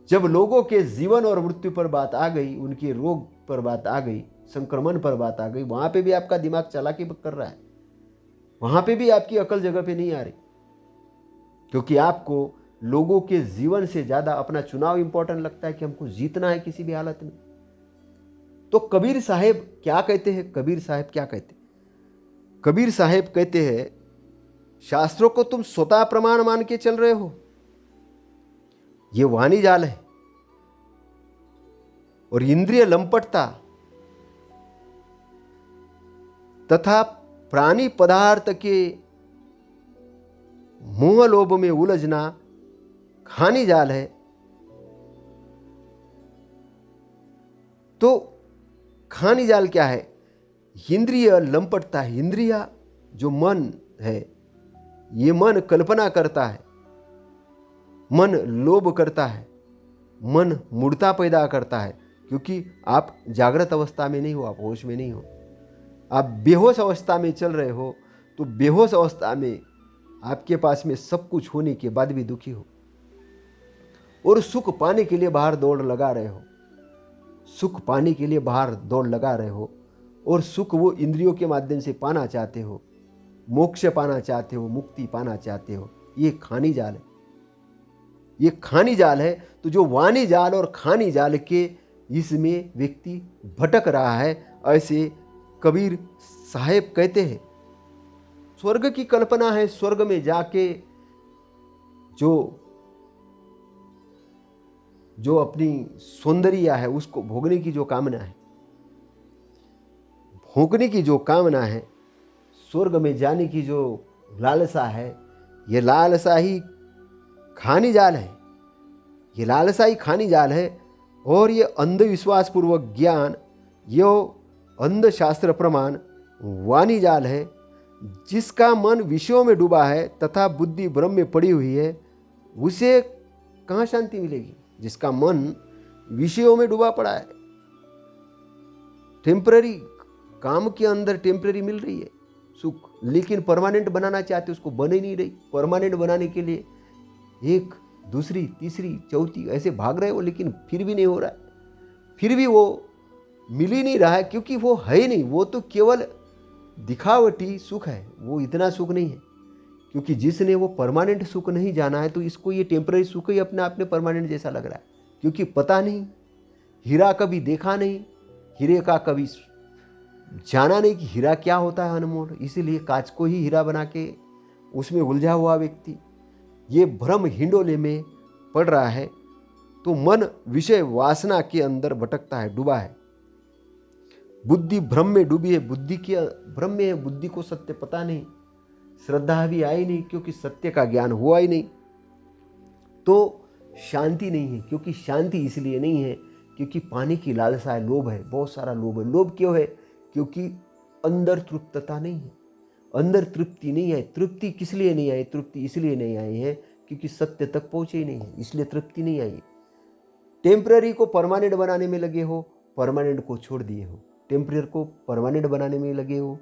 जब लोगों के जीवन और मृत्यु पर बात आ गई, उनके रोग पर बात आ गई, संक्रमण पर बात आ गई, वहां पे भी आपका दिमाग चालाकी कर रहा है, वहां पे भी आपकी अकल जगह पे नहीं आ रही, क्योंकि आपको लोगों के जीवन से ज्यादा अपना चुनाव इंपॉर्टेंट लगता है कि हमको जीतना है किसी भी हालत में। तो कबीर साहेब क्या कहते हैं? कबीर साहेब क्या कहते हैं? कबीर साहेब कहते हैं, शास्त्रों को तुम स्वतः प्रमाण मान के चल रहे हो, ये वाणी जाल है, और इंद्रिय लंपटता तथा प्राणी पदार्थ के मोह लोभ में उलझना खानी जाल है। तो खानी जाल क्या है? इंद्रिय लंपटता है। इंद्रिया जो मन है, ये मन कल्पना करता है, मन लोभ करता है, मन मूढ़ता पैदा करता है, क्योंकि आप जागृत अवस्था में नहीं हो, आप होश में नहीं हो, आप बेहोश अवस्था में चल रहे हो। तो बेहोश अवस्था में आपके पास में सब कुछ होने के बाद भी दुखी हो, और सुख पाने के लिए बाहर दौड़ लगा रहे हो, सुख पाने के लिए बाहर दौड़ लगा रहे हो, और सुख वो इंद्रियों के माध्यम से पाना चाहते हो, मोक्ष पाना चाहते हो, मुक्ति पाना चाहते हो। ये खानी जाल है, ये खानी जाल है। तो जो वाणी जाल और खानी जाल के इसमें व्यक्ति भटक रहा है, ऐसे कबीर साहेब कहते हैं। स्वर्ग की कल्पना है, स्वर्ग में जाके जो अपनी सौंदर्य है उसको भोगने की जो कामना है, भोगने की जो कामना है, स्वर्ग में जाने की जो लालसा है, ये लालसा ही खानी जाल है, ये लालसा ही खानी जाल है। और ये अंधविश्वास पूर्वक ज्ञान, यो अंधशास्त्र प्रमाण वाणी जाल है, जिसका मन विषयों में डूबा है तथा बुद्धि भ्रम में पड़ी हुई है, उसे कहाँ शांति मिलेगी? जिसका मन विषयों में डूबा पड़ा है, टेम्पररी काम के अंदर टेम्पररी मिल रही है सुख, लेकिन परमानेंट बनाना चाहते, उसको बन ही नहीं रही। परमानेंट बनाने के लिए एक दूसरी तीसरी चौथी ऐसे भाग रहे हो, लेकिन फिर भी नहीं हो रहा है, फिर भी वो मिल ही नहीं रहा है, क्योंकि वो है ही नहीं। वो तो केवल दिखावटी सुख है, वो इतना सुख नहीं है, क्योंकि जिसने वो परमानेंट सुख नहीं जाना है, तो इसको ये टेम्पररी सुख ही अपने आप में परमानेंट जैसा लग रहा है, क्योंकि पता नहीं, हीरा कभी देखा नहीं, हीरे का कभी जाना नहीं कि हीरा क्या होता है अनमोल, इसीलिए कांच को ही हीरा बना के उसमें उलझा हुआ व्यक्ति ये भ्रम हिंडोले में पड़ रहा है। तो मन विषय वासना के अंदर भटकता है, डूबा है, बुद्धि भ्रम में डूबी है, बुद्धि के भ्रम में है, बुद्धि को सत्य पता नहीं, श्रद्धा भी आई नहीं, क्योंकि सत्य का ज्ञान हुआ ही नहीं। तो शांति नहीं है, क्योंकि शांति इसलिए नहीं है क्योंकि पाने की लालसा है, लोभ है, बहुत सारा लोभ है। लोभ क्यों है? क्योंकि अंदर तृप्तता नहीं है, अंदर तृप्ति नहीं है। तृप्ति किस लिए नहीं आई? तृप्ति इसलिए नहीं आई है क्योंकि सत्य तक पहुंचे ही नहीं है, इसलिए तृप्ति नहीं आई। टेम्पररी को परमानेंट बनाने में लगे हो, परमानेंट को छोड़ दिए हो, टेम्पररी को परमानेंट बनाने में लगे हो,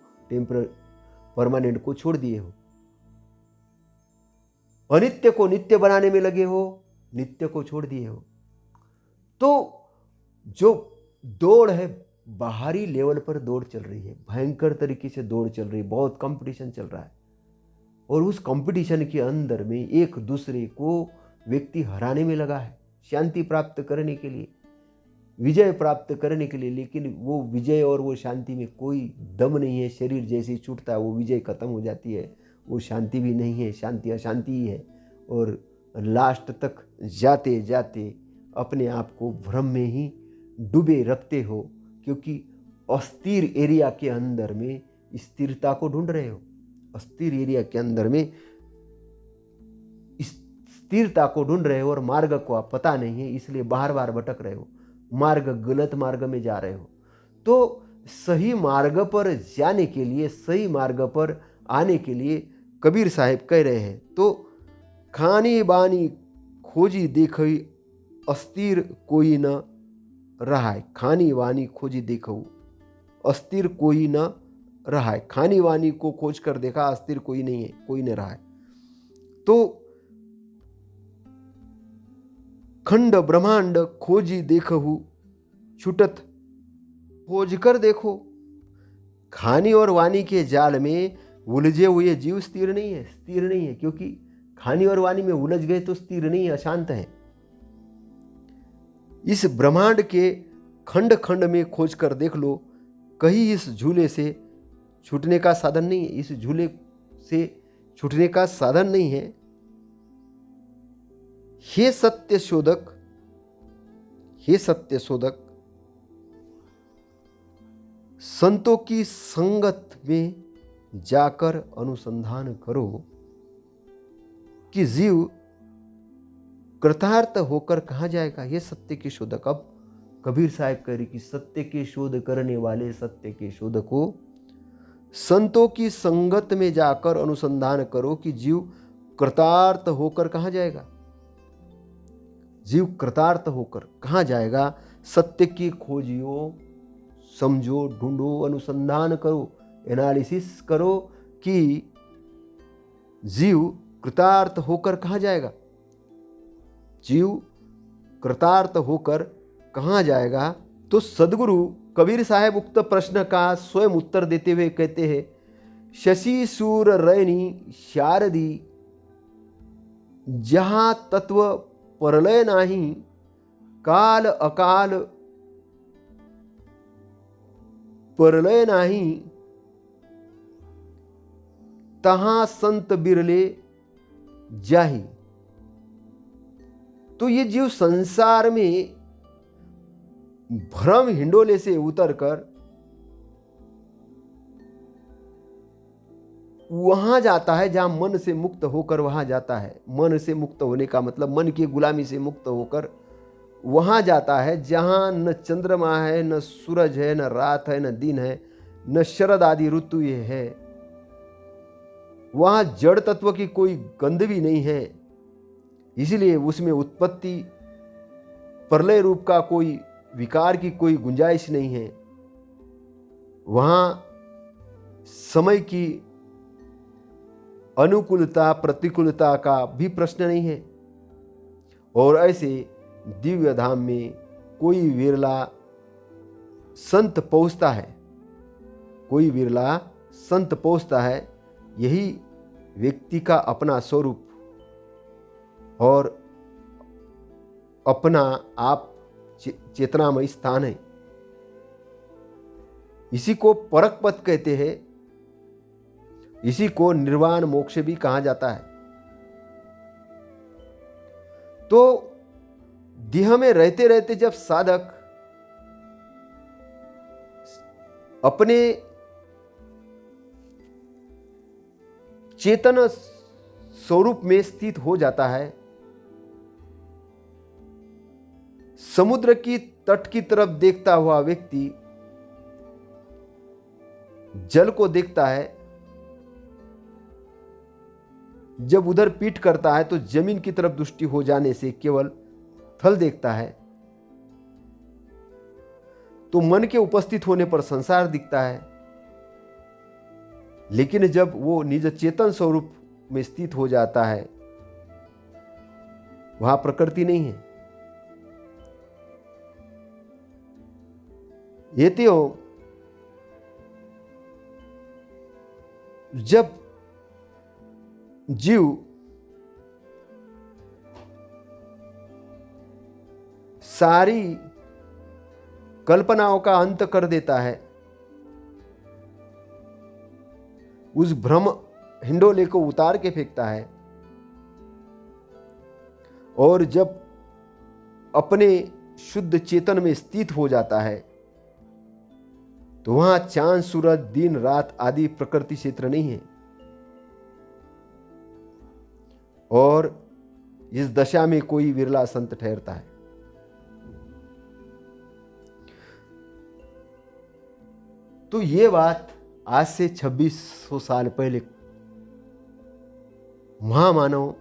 परमानेंट को छोड़ दिए हो, अनित्य को नित्य बनाने में लगे हो, नित्य को छोड़ दिए हो। तो जो दौड़ है, बाहरी लेवल पर दौड़ चल रही है, भयंकर तरीके से दौड़ चल रही है, बहुत कंपटीशन चल रहा है, और उस कंपटीशन के अंदर में एक दूसरे को व्यक्ति हराने में लगा है, शांति प्राप्त करने के लिए, विजय प्राप्त करने के लिए। लेकिन वो विजय और वो शांति में कोई दम नहीं है। शरीर जैसे ही छूटता है वो विजय खत्म हो जाती है, वो शांति भी नहीं है, शांति अशांति ही है। और लास्ट तक जाते जाते अपने आप को भ्रम में ही डूबे रखते हो, क्योंकि अस्थिर एरिया के अंदर में स्थिरता को ढूंढ रहे हो, अस्थिर एरिया के अंदर में स्थिरता को ढूंढ रहे हो और मार्ग को आप पता नहीं है, इसलिए बार बार भटक रहे हो, मार्ग गलत मार्ग में जा रहे हो। तो सही मार्ग पर जाने के लिए, सही मार्ग पर आने के लिए कबीर साहब कह रहे हैं, तो खानी बानी खोजी देखई अस्थिर कोई न रहा है। खानी वानी खोजी देखो अस्थिर कोई न रहा है। खानी वानी को खोज कर देखा, अस्थिर कोई नहीं है, कोई न रहा है। तो खंड ब्रह्मांड खोजी देखहु छुटत, खोज कर देखो। खानी और वाणी के जाल में उलझे हुए जीव स्थिर नहीं है, स्थिर नहीं है, क्योंकि खानी और वाणी में उलझ गए तो स्थिर नहीं है, अशांत है। इस ब्रह्मांड के खंड खंड में खोज कर देख लो, कहीं इस झूले से छूटने का साधन नहीं है, इस झूले से छूटने का साधन नहीं है। हे सत्य शोधक, हे सत्य शोधक, संतों की संगत में जाकर अनुसंधान करो कि जीव कृतार्थ होकर कहाँ जाएगा। ये सत्य के शोधक। अब कबीर साहब कह रहे कि सत्य के शोध करने वाले सत्य के शोधकों, संतों की संगत में जाकर अनुसंधान करो कि जीव कृतार्थ होकर कहाँ जाएगा। जीव कृतार्थ होकर कहाँ जाएगा। सत्य की खोजियो, समझो, ढूंढो, अनुसंधान करो, एनालिसिस करो कि जीव कृतार्थ होकर कहाँ जाएगा। जीव कृतार्थ होकर कहाँ जाएगा। तो सदगुरु कबीर साहब उक्त प्रश्न का स्वयं उत्तर देते हुए कहते हैं, शशि सूर रैनी शारदी जहाँ तत्व परलय नाही, काल अकाल परलय नाही, तहाँ संत बिरले जाही। तो ये जीव संसार में भ्रम हिंडोले से उतरकर वहां जाता है जहां मन से मुक्त होकर वहां जाता है। मन से मुक्त होने का मतलब मन की गुलामी से मुक्त होकर वहां जाता है जहां न चंद्रमा है, न सूरज है, न रात है, न दिन है, न शरद आदि ऋतु ये है। वहां जड़ तत्व की कोई गंध भी नहीं है, इसलिए उसमें उत्पत्ति प्रलय रूप का कोई विकार की कोई गुंजाइश नहीं है। वहां समय की अनुकूलता प्रतिकूलता का भी प्रश्न नहीं है। और ऐसे दिव्य धाम में कोई विरला संत पहुंचता है, कोई विरला संत पहुंचता है। यही व्यक्ति का अपना स्वरूप और अपना आप चेतनामय स्थान है। इसी को परक पथ कहते हैं, इसी को निर्वाण मोक्ष भी कहा जाता है। तो देह में रहते रहते जब साधक अपने चेतन स्वरूप में स्थित हो जाता है, समुद्र की तट की तरफ देखता हुआ व्यक्ति जल को देखता है, जब उधर पीठ करता है तो जमीन की तरफ दृष्टि हो जाने से केवल थल देखता है। तो मन के उपस्थित होने पर संसार दिखता है, लेकिन जब वो निज चेतन स्वरूप में स्थित हो जाता है वहां प्रकृति नहीं है। ये तो जब जीव सारी कल्पनाओं का अंत कर देता है, उस भ्रम हिंडोले को उतार के फेंकता है, और जब अपने शुद्ध चेतन में स्थित हो जाता है तो वहां चांद सूरज दिन रात आदि प्रकृति क्षेत्र नहीं है। और इस दशा में कोई विरला संत ठहरता है। तो ये बात आज से 2600 साल पहले महामानव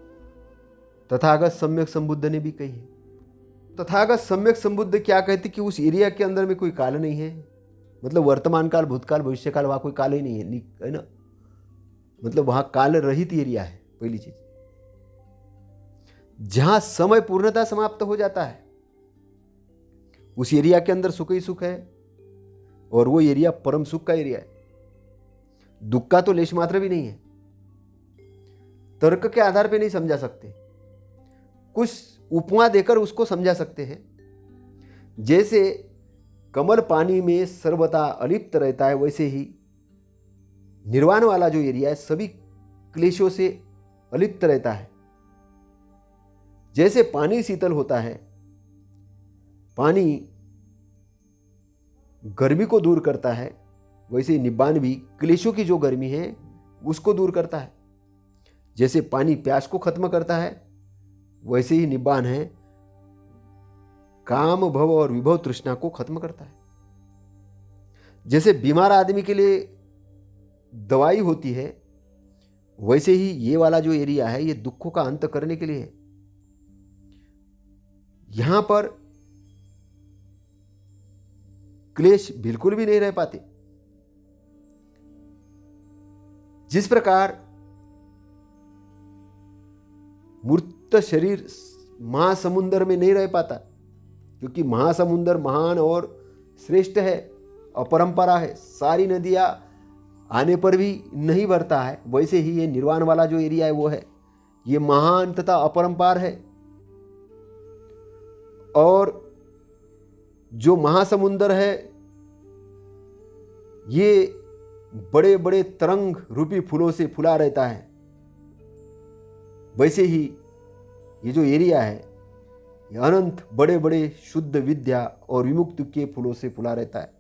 तथागत सम्यक संबुद्ध ने भी कही है। तथागत सम्यक संबुद्ध क्या कहते कि उस एरिया के अंदर में कोई काल नहीं है, मतलब वर्तमान काल, भूतकाल, भविष्य काल, वहां कोई काल ही नहीं है ना, मतलब वहां काल रहित एरिया है। पहली चीज, जहां समय पूर्णतः समाप्त हो जाता है, उस एरिया के अंदर सुख ही सुख है, और वो एरिया परम सुख का एरिया है। दुख का तो लेश मात्र भी नहीं है। तर्क के आधार पे नहीं समझा सकते, कुछ उपमा देकर उसको समझा सकते हैं। जैसे कमल पानी में सर्वथा अलिप्त रहता है, वैसे ही निर्वाण वाला जो एरिया है सभी क्लेशों से अलिप्त रहता है। जैसे पानी शीतल होता है, पानी गर्मी को दूर करता है, वैसे निब्बान भी क्लेशों की जो गर्मी है उसको दूर करता है। जैसे पानी प्यास को खत्म करता है, वैसे ही निब्बान है काम, भव और विभव तृष्णा को खत्म करता है। जैसे बीमार आदमी के लिए दवाई होती है, वैसे ही ये वाला जो एरिया है ये दुखों का अंत करने के लिए है। यहां पर क्लेश बिल्कुल भी नहीं रह पाते। जिस प्रकार मूर्त शरीर महासमुंदर में नहीं रह पाता, क्योंकि महासमुंदर महान और श्रेष्ठ है, अपरंपरा है, सारी नदियां आने पर भी नहीं भरता है, वैसे ही ये निर्वाण वाला जो एरिया है वो है, ये महान तथा अपरंपार है। और जो महासमुंदर है ये बड़े बड़े तरंग रूपी फूलों से फुला रहता है, वैसे ही ये जो एरिया है ये अनंत बड़े बड़े शुद्ध विद्या और विमुक्ति के फूलों से फुला रहता है।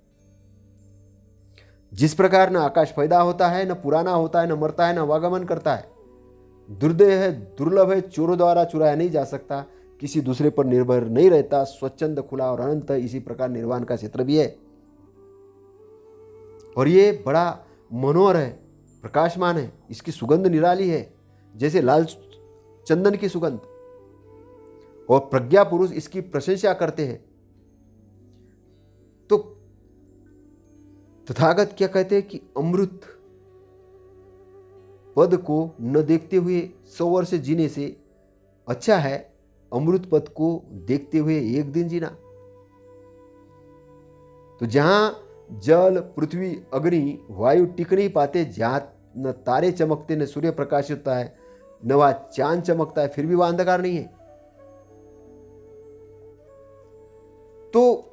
जिस प्रकार न आकाश पैदा होता है, न पुराना होता है, न मरता है, न आवागमन करता है, दुर्देह है, दुर्लभ है, चोरों द्वारा चुराया नहीं जा सकता, किसी दूसरे पर निर्भर नहीं रहता, स्वच्छंद, खुला और अनंत है, इसी प्रकार निर्वाण का क्षेत्र भी है। और ये बड़ा मनोहर है, प्रकाशमान है, इसकी सुगंध निराली है, जैसे लाल चंदन की सुगंध। और प्रज्ञा पुरुष इसकी प्रशंसा करते हैं। तो तथागत क्या कहते हैं कि अमृत पद को न देखते हुए 100 वर्ष जीने से अच्छा है अमृत पद को देखते हुए एक दिन जीना। तो जहां जल, पृथ्वी, अग्नि, वायु टिक नहीं पाते, जहां न तारे चमकते, न सूर्य प्रकाशित होता है, न वह चांद चमकता है, फिर भी वह अंधकार नहीं है। तो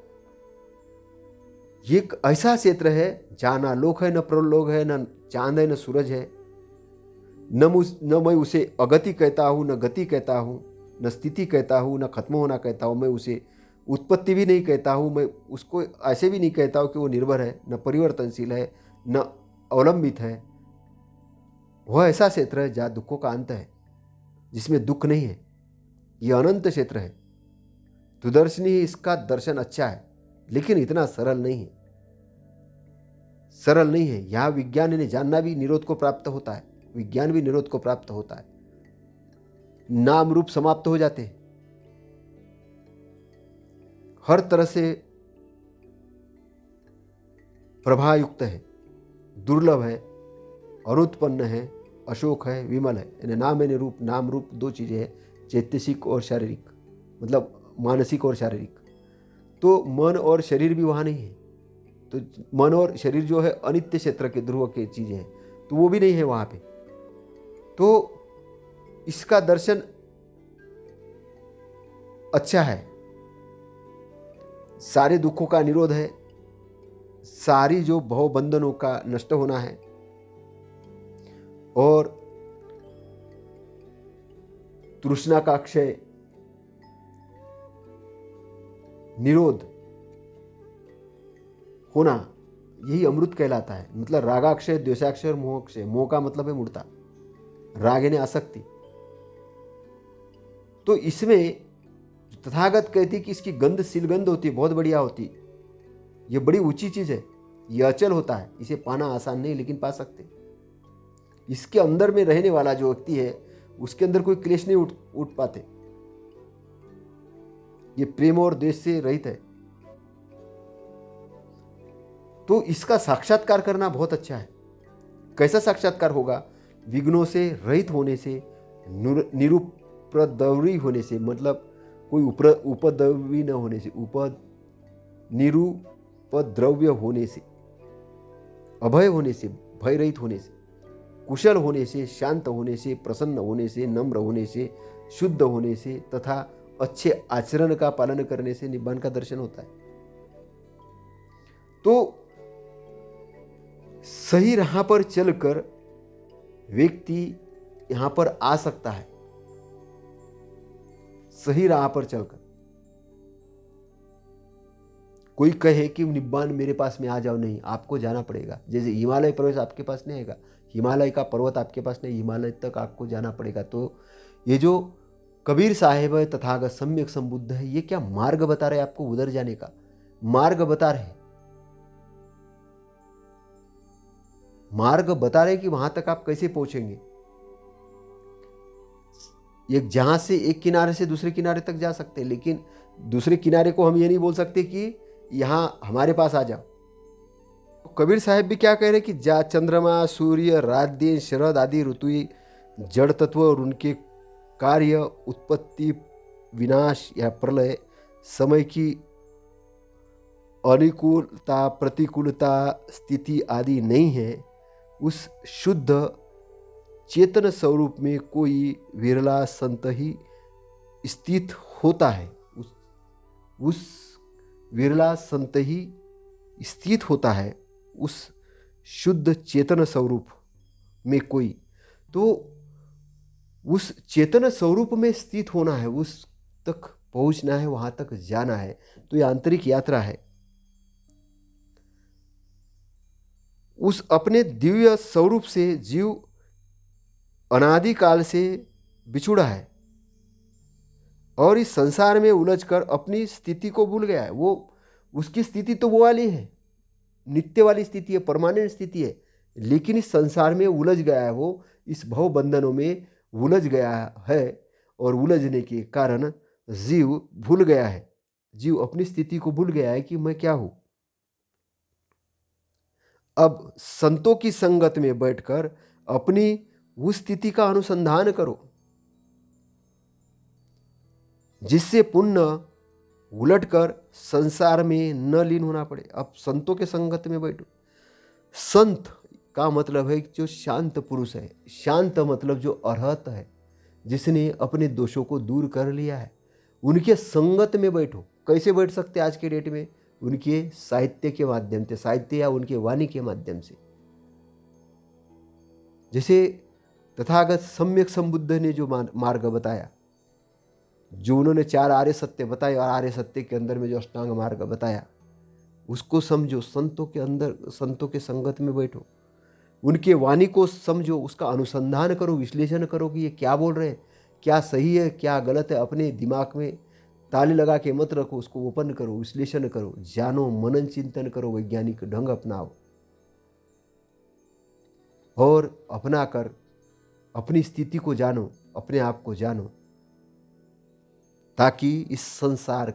ये एक ऐसा क्षेत्र है जहां ना लोक है, न प्रलोक है, न चांद है, न सूरज है, न मैं उसे अगति कहता हूं, न गति कहता हूं, न स्थिति कहता हूं, न खत्म होना कहता हूं, मैं उसे उत्पत्ति भी नहीं कहता हूं, मैं उसको ऐसे भी नहीं कहता हूं कि वो निर्भर है, न परिवर्तनशील है, न अवलंबित है। वह ऐसा क्षेत्र है जहाँ दुखों का अंत है, जिसमें दुख नहीं है। यह अनंत क्षेत्र है। दुदर्शनी ही इसका दर्शन अच्छा है, लेकिन इतना सरल नहीं है, सरल नहीं है। यहाँ विज्ञान ने जानना भी निरोध को प्राप्त होता है, विज्ञान भी निरोध को प्राप्त होता है, नाम रूप समाप्त हो जाते हैं, हर तरह से प्रभायुक्त है, दुर्लभ है, अनुत्पन्न है, अशोक है, विमल है। यानी नाम है रूप, नाम रूप दो चीजें हैं, चैतसिक और शारीरिक, मतलब मानसिक और शारीरिक। तो मन और शरीर भी वहाँ नहीं है। तो मन और शरीर जो है अनित्य क्षेत्र के ध्रुव के चीजें हैं, तो वो भी नहीं है वहाँ पे। तो इसका दर्शन अच्छा है, सारे दुखों का निरोध है, सारी जो भव बंधनों का नष्ट होना है, और तृष्णा का क्षय, निरोध होना, यही अमृत कहलाता है। मतलब रागाक्षय, द्वेषाक्षय और मोहक्षय। मोह का मतलब है मूर्ता, राग यानी आसक्ति। तो इसमें तथागत कहती कि इसकी गंध सिलगंध होती है, बहुत बढ़िया होती है, ये बड़ी ऊंची चीज़ है, ये अचल होता है, इसे पाना आसान नहीं लेकिन पा सकते। इसके अंदर में रहने वाला जो व्यक्ति है उसके अंदर कोई क्लेश नहीं उठ पाते। ये प्रेम और द्वेष से रहित है। तो इसका साक्षात्कार करना बहुत अच्छा है। कैसा साक्षात्कार होगा? विघ्नों से रहित होने से, निरुपद्रवी होने से, मतलब कोई उपद्रवी न होने से, निरुपद्रव्य होने से, अभय होने से, भय रहित होने से, कुशल होने से, शांत होने से, प्रसन्न होने से, नम्र होने से, शुद्ध होने से तथा अच्छे आचरण का पालन करने से निब्बान का दर्शन होता है। तो सही राह पर चलकर व्यक्ति यहां पर आ सकता है, सही राह पर चलकर। कोई कहे कि निब्बान मेरे पास में आ जाओ, नहीं, आपको जाना पड़ेगा। जैसे हिमालय पर्वत आपके पास नहीं आएगा, हिमालय का पर्वत आपके पास नहीं, हिमालय तक आपको जाना पड़ेगा। तो ये जो कबीर साहेब है, तथागत सम्यक संबुद्ध है, ये क्या मार्ग बता रहे आपको उधर जाने का? मार्ग बता रहे, मार्ग बता रहे कि वहां तक आप कैसे पहुंचेंगे। एक जहां से एक किनारे से दूसरे किनारे तक जा सकते हैं, लेकिन दूसरे किनारे को हम ये नहीं बोल सकते कि यहां हमारे पास आ जाओ। तो कबीर साहब भी क्या कह रहे हैं कि जा चंद्रमा, सूर्य, रात दिन, शरद आदि ऋतु जड़ तत्व और उनके कार्य, उत्पत्ति, विनाश या प्रलय, समय की अनुकूलता, प्रतिकूलता, स्थिति आदि नहीं है। उस शुद्ध चेतन स्वरूप में कोई विरला संत ही स्थित होता है। उस विरला संत ही स्थित होता है उस शुद्ध चेतन स्वरूप में कोई। तो उस चेतन स्वरूप में स्थित होना है, उस तक पहुंचना है, वहां तक जाना है। तो ये आंतरिक यात्रा है। उस अपने दिव्य स्वरूप से जीव अनादिकाल से बिछुड़ा है और इस संसार में उलझकर अपनी स्थिति को भूल गया है। वो उसकी स्थिति तो वो वाली है, नित्य वाली स्थिति है, परमानेंट स्थिति है, लेकिन इस संसार में उलझ गया है। वो इस भव बंधनों में उलझ गया है और उलझने के कारण जीव भूल गया है, जीव अपनी स्थिति को भूल गया है कि मैं क्या हूं। अब संतों की संगत में बैठकर अपनी उस स्थिति का अनुसंधान करो जिससे पुण्य उलटकर संसार में न लीन होना पड़े। अब संतों के संगत में बैठो। संत का मतलब है जो शांत पुरुष है। शांत मतलब जो अरहत है, जिसने अपने दोषों को दूर कर लिया है, उनके संगत में बैठो। कैसे बैठ सकते आज के डेट में? उनके साहित्य के माध्यम से, साहित्य या उनके वाणी के माध्यम से। जैसे तथागत सम्यक संबुद्ध ने जो मार्ग बताया, जो उन्होंने 4 आर्य सत्य बताए और आर्य सत्य के अंदर में जो अष्टांग मार्ग बताया, उसको समझो। संतों के अंदर, संतों के संगत में बैठो, उनके वाणी को समझो, उसका अनुसंधान करो, विश्लेषण करो कि ये क्या बोल रहे हैं, क्या सही है क्या गलत है। अपने दिमाग में ताले लगा के मत रखो, उसको ओपन करो, विश्लेषण करो, जानो, मनन चिंतन करो, वैज्ञानिक ढंग अपनाओ और अपना कर अपनी स्थिति को जानो, अपने आप को जानो, ताकि इस संसार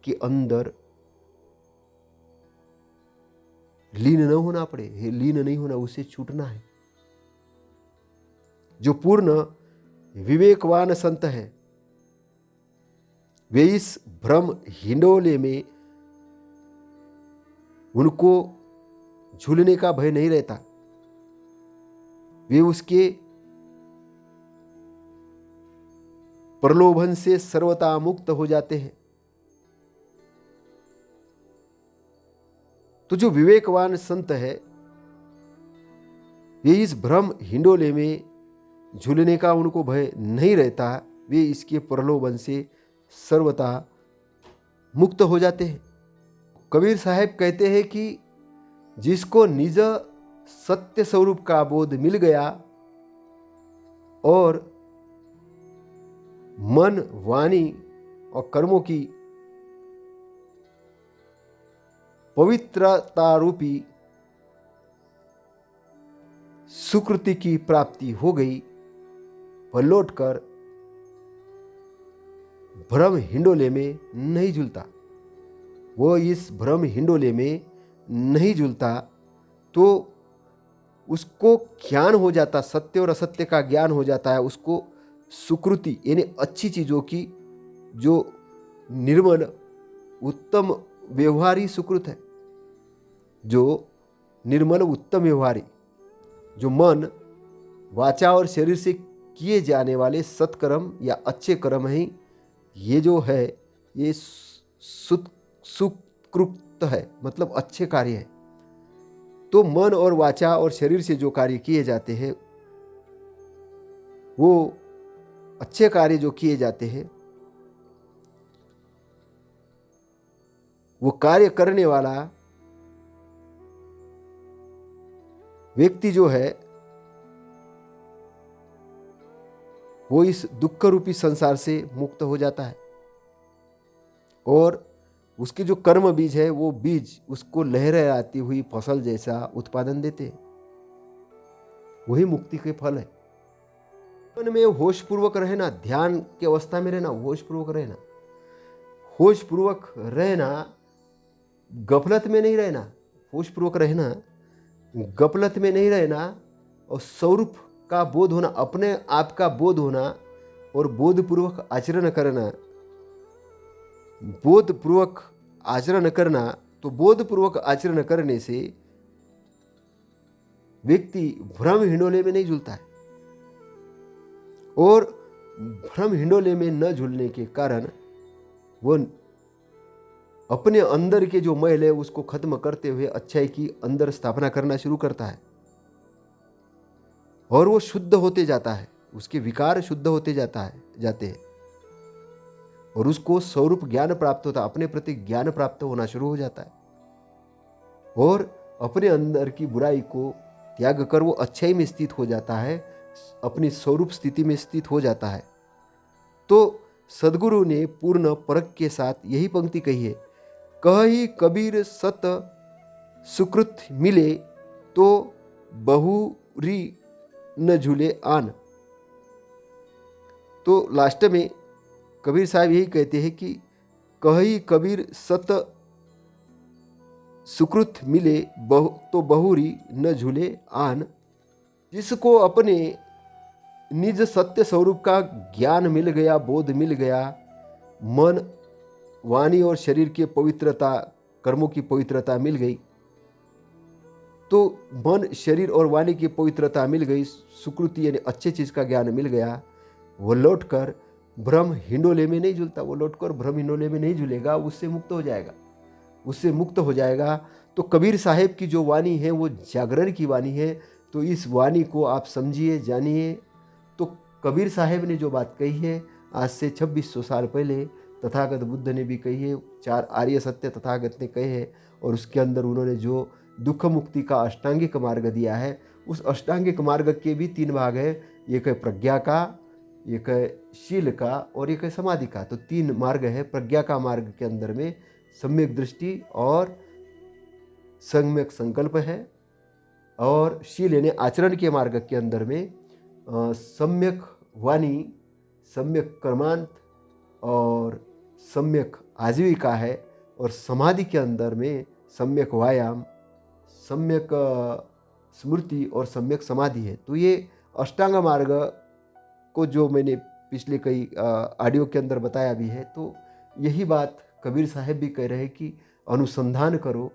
के अंदर लीन न होना पड़े। लीन नहीं होना, उससे छूटना है। जो पूर्ण विवेकवान संत है वे इस भ्रम हिंडोले में उनको झूलने का भय नहीं रहता। वे उसके प्रलोभन से सर्वथा मुक्त हो जाते हैं। तो जो विवेकवान संत है वे इस भ्रम हिंडोले में झूलने का उनको भय नहीं रहता। वे इसके प्रलोभन से सर्वथा मुक्त हो जाते हैं। कबीर साहब कहते हैं कि जिसको निज सत्य स्वरूप का बोध मिल गया और मन, वाणी और कर्मों की पवित्रता रूपी सुकृति की प्राप्ति हो गई, वह लौटकर भ्रम हिंडोले में नहीं झूलता। वो इस भ्रम हिंडोले में नहीं झूलता तो उसको ज्ञान हो जाता, सत्य और असत्य का ज्ञान हो जाता है। उसको सुकृति यानी अच्छी चीज़ों की जो निर्मल उत्तम व्यवहारी सुकृत है, जो निर्मल उत्तम व्यवहारी, जो मन, वाचा और शरीर से किए जाने वाले सत्कर्म या अच्छे कर्म हैं, ये जो है ये सुकृत है, मतलब अच्छे कार्य है। तो मन और वाचा और शरीर से जो कार्य किए जाते हैं, वो अच्छे कार्य जो किए जाते हैं, वो कार्य करने वाला व्यक्ति जो है वो इस दुख रूपी संसार से मुक्त हो जाता है और उसके जो कर्म बीज है वो बीज उसको लहराती हुई फसल जैसा उत्पादन देते हैं। वही मुक्ति के फल है। जीवन में होशपूर्वक रहना, ध्यान की अवस्था में रहना, होशपूर्वक रहना, होशपूर्वक रहना, गफलत में नहीं रहना, होशपूर्वक रहना, गफलत में नहीं रहना और स्वरूप का बोध होना, अपने आप का बोध होना और बोधपूर्वक आचरण करना। बोधपूर्वक आचरण करना, तो बोधपूर्वक आचरण करने से व्यक्ति भ्रम हिंडोले में नहीं झूलता है और भ्रम हिंडोले में न झूलने के कारण वो अपने अंदर के जो मैल है उसको खत्म करते हुए अच्छाई की अंदर स्थापना करना शुरू करता है और वो शुद्ध होते जाता है, उसके विकार शुद्ध होते जाते हैं और उसको स्वरूप ज्ञान प्राप्त होता है, अपने प्रति ज्ञान प्राप्त होना शुरू हो जाता है और अपने अंदर की बुराई को त्याग कर वो अच्छाई में स्थित हो जाता है, अपनी स्वरूप स्थिति में स्थित हो जाता है। तो सद्गुरु ने पूर्ण परख के साथ यही पंक्ति कही है, कही कबीर सत सुकृत मिले तो बहुरी न झूले आन। तो लास्ट में कबीर साहब यही कहते हैं कि कही कबीर सत सुकृत मिले तो बहुरी न झूले आन। जिसको अपने निज सत्य स्वरूप का ज्ञान मिल गया, बोध मिल गया, मन, वाणी और शरीर की पवित्रता, कर्मों की पवित्रता मिल गई, तो मन, शरीर और वाणी की पवित्रता मिल गई, सुकृति यानी अच्छे चीज़ का ज्ञान मिल गया, वो लौटकर भ्रम हिंडोले में नहीं झूलता, वो लौटकर भ्रम हिंडोले में नहीं झूलेगा, उससे मुक्त हो जाएगा। उससे मुक्त हो जाएगा तो कबीर साहेब की जो वाणी है वो जागरण की वाणी है। तो इस वाणी को आप समझिए, जानिए। तो कबीर साहेब ने जो बात कही है आज से 2600 साल पहले तथागत बुद्ध ने भी कही है, 4 आर्य सत्य तथागत ने कहे हैं और उसके अंदर उन्होंने जो दुख मुक्ति का अष्टांगिक मार्ग दिया है, उस अष्टांगिक मार्ग के भी 3 भाग है, एक है प्रज्ञा का, एक है शील का और एक है समाधि का। तो 3 मार्ग है। प्रज्ञा का मार्ग के अंदर में सम्यक दृष्टि और सम्यक संकल्प है और शील यानी आचरण के मार्ग के अंदर में सम्यक वाणी, सम्यक कर्मांत और सम्यक आजीविका है और समाधि के अंदर में सम्यक व्यायाम, सम्यक स्मृति और सम्यक समाधि है। तो ये अष्टांग मार्ग को जो मैंने पिछले कई ऑडियो के अंदर बताया भी है, तो यही बात कबीर साहब भी कह रहे हैं कि अनुसंधान करो,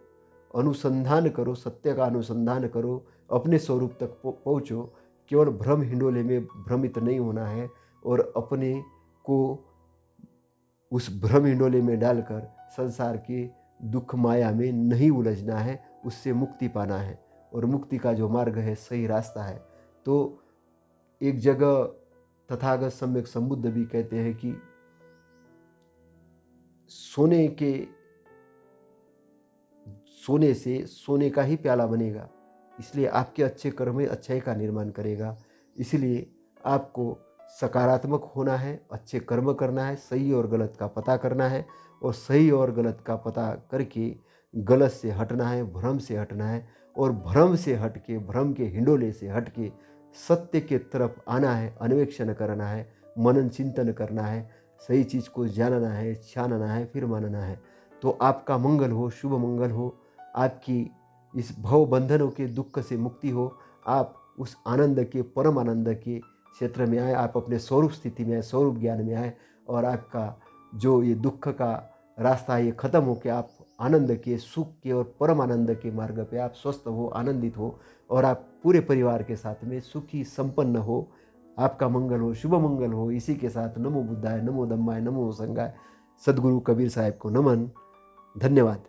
अनुसंधान करो, सत्य का अनुसंधान करो, अपने स्वरूप तक पहुँचो। केवल भ्रम हिंडोले में भ्रमित नहीं होना है और अपने को उस भ्रम हिंडोले में डालकर संसार के दुख माया में नहीं उलझना है, उससे मुक्ति पाना है और मुक्ति का जो मार्ग है सही रास्ता है। तो एक जगह तथागत सम्यक संबुद्ध भी कहते हैं कि सोने से सोने का ही प्याला बनेगा, इसलिए आपके अच्छे कर्म में अच्छाई का निर्माण करेगा। इसलिए आपको सकारात्मक होना है, अच्छे कर्म करना है, सही और गलत का पता करना है और सही और गलत का पता करके गलत से हटना है, भ्रम से हटना है और भ्रम से हट के, भ्रम के हिंडोले से हट के सत्य के तरफ आना है, अन्वेषण करना है, मनन चिंतन करना है, सही चीज़ को जानना है, छानना है, फिर मानना है। तो आपका मंगल हो, शुभ मंगल हो, आपकी इस भव बंधनों के दुख से मुक्ति हो, आप उस आनंद के, परम आनंद के क्षेत्र में आए, आप अपने स्वरूप स्थिति में आए, स्वरूप ज्ञान में आए और आपका जो ये दुख का रास्ता है ये ख़त्म हो के आप आनंद के, सुख के और परम आनंद के मार्ग पे आप स्वस्थ हो, आनंदित हो और आप पूरे परिवार के साथ में सुखी संपन्न हो। आपका मंगल हो, शुभ मंगल हो। इसी के साथ नमो बुद्धाय, नमो धम्माय, नमो संघाय, सद्गुरु कबीर साहब को नमन। धन्यवाद।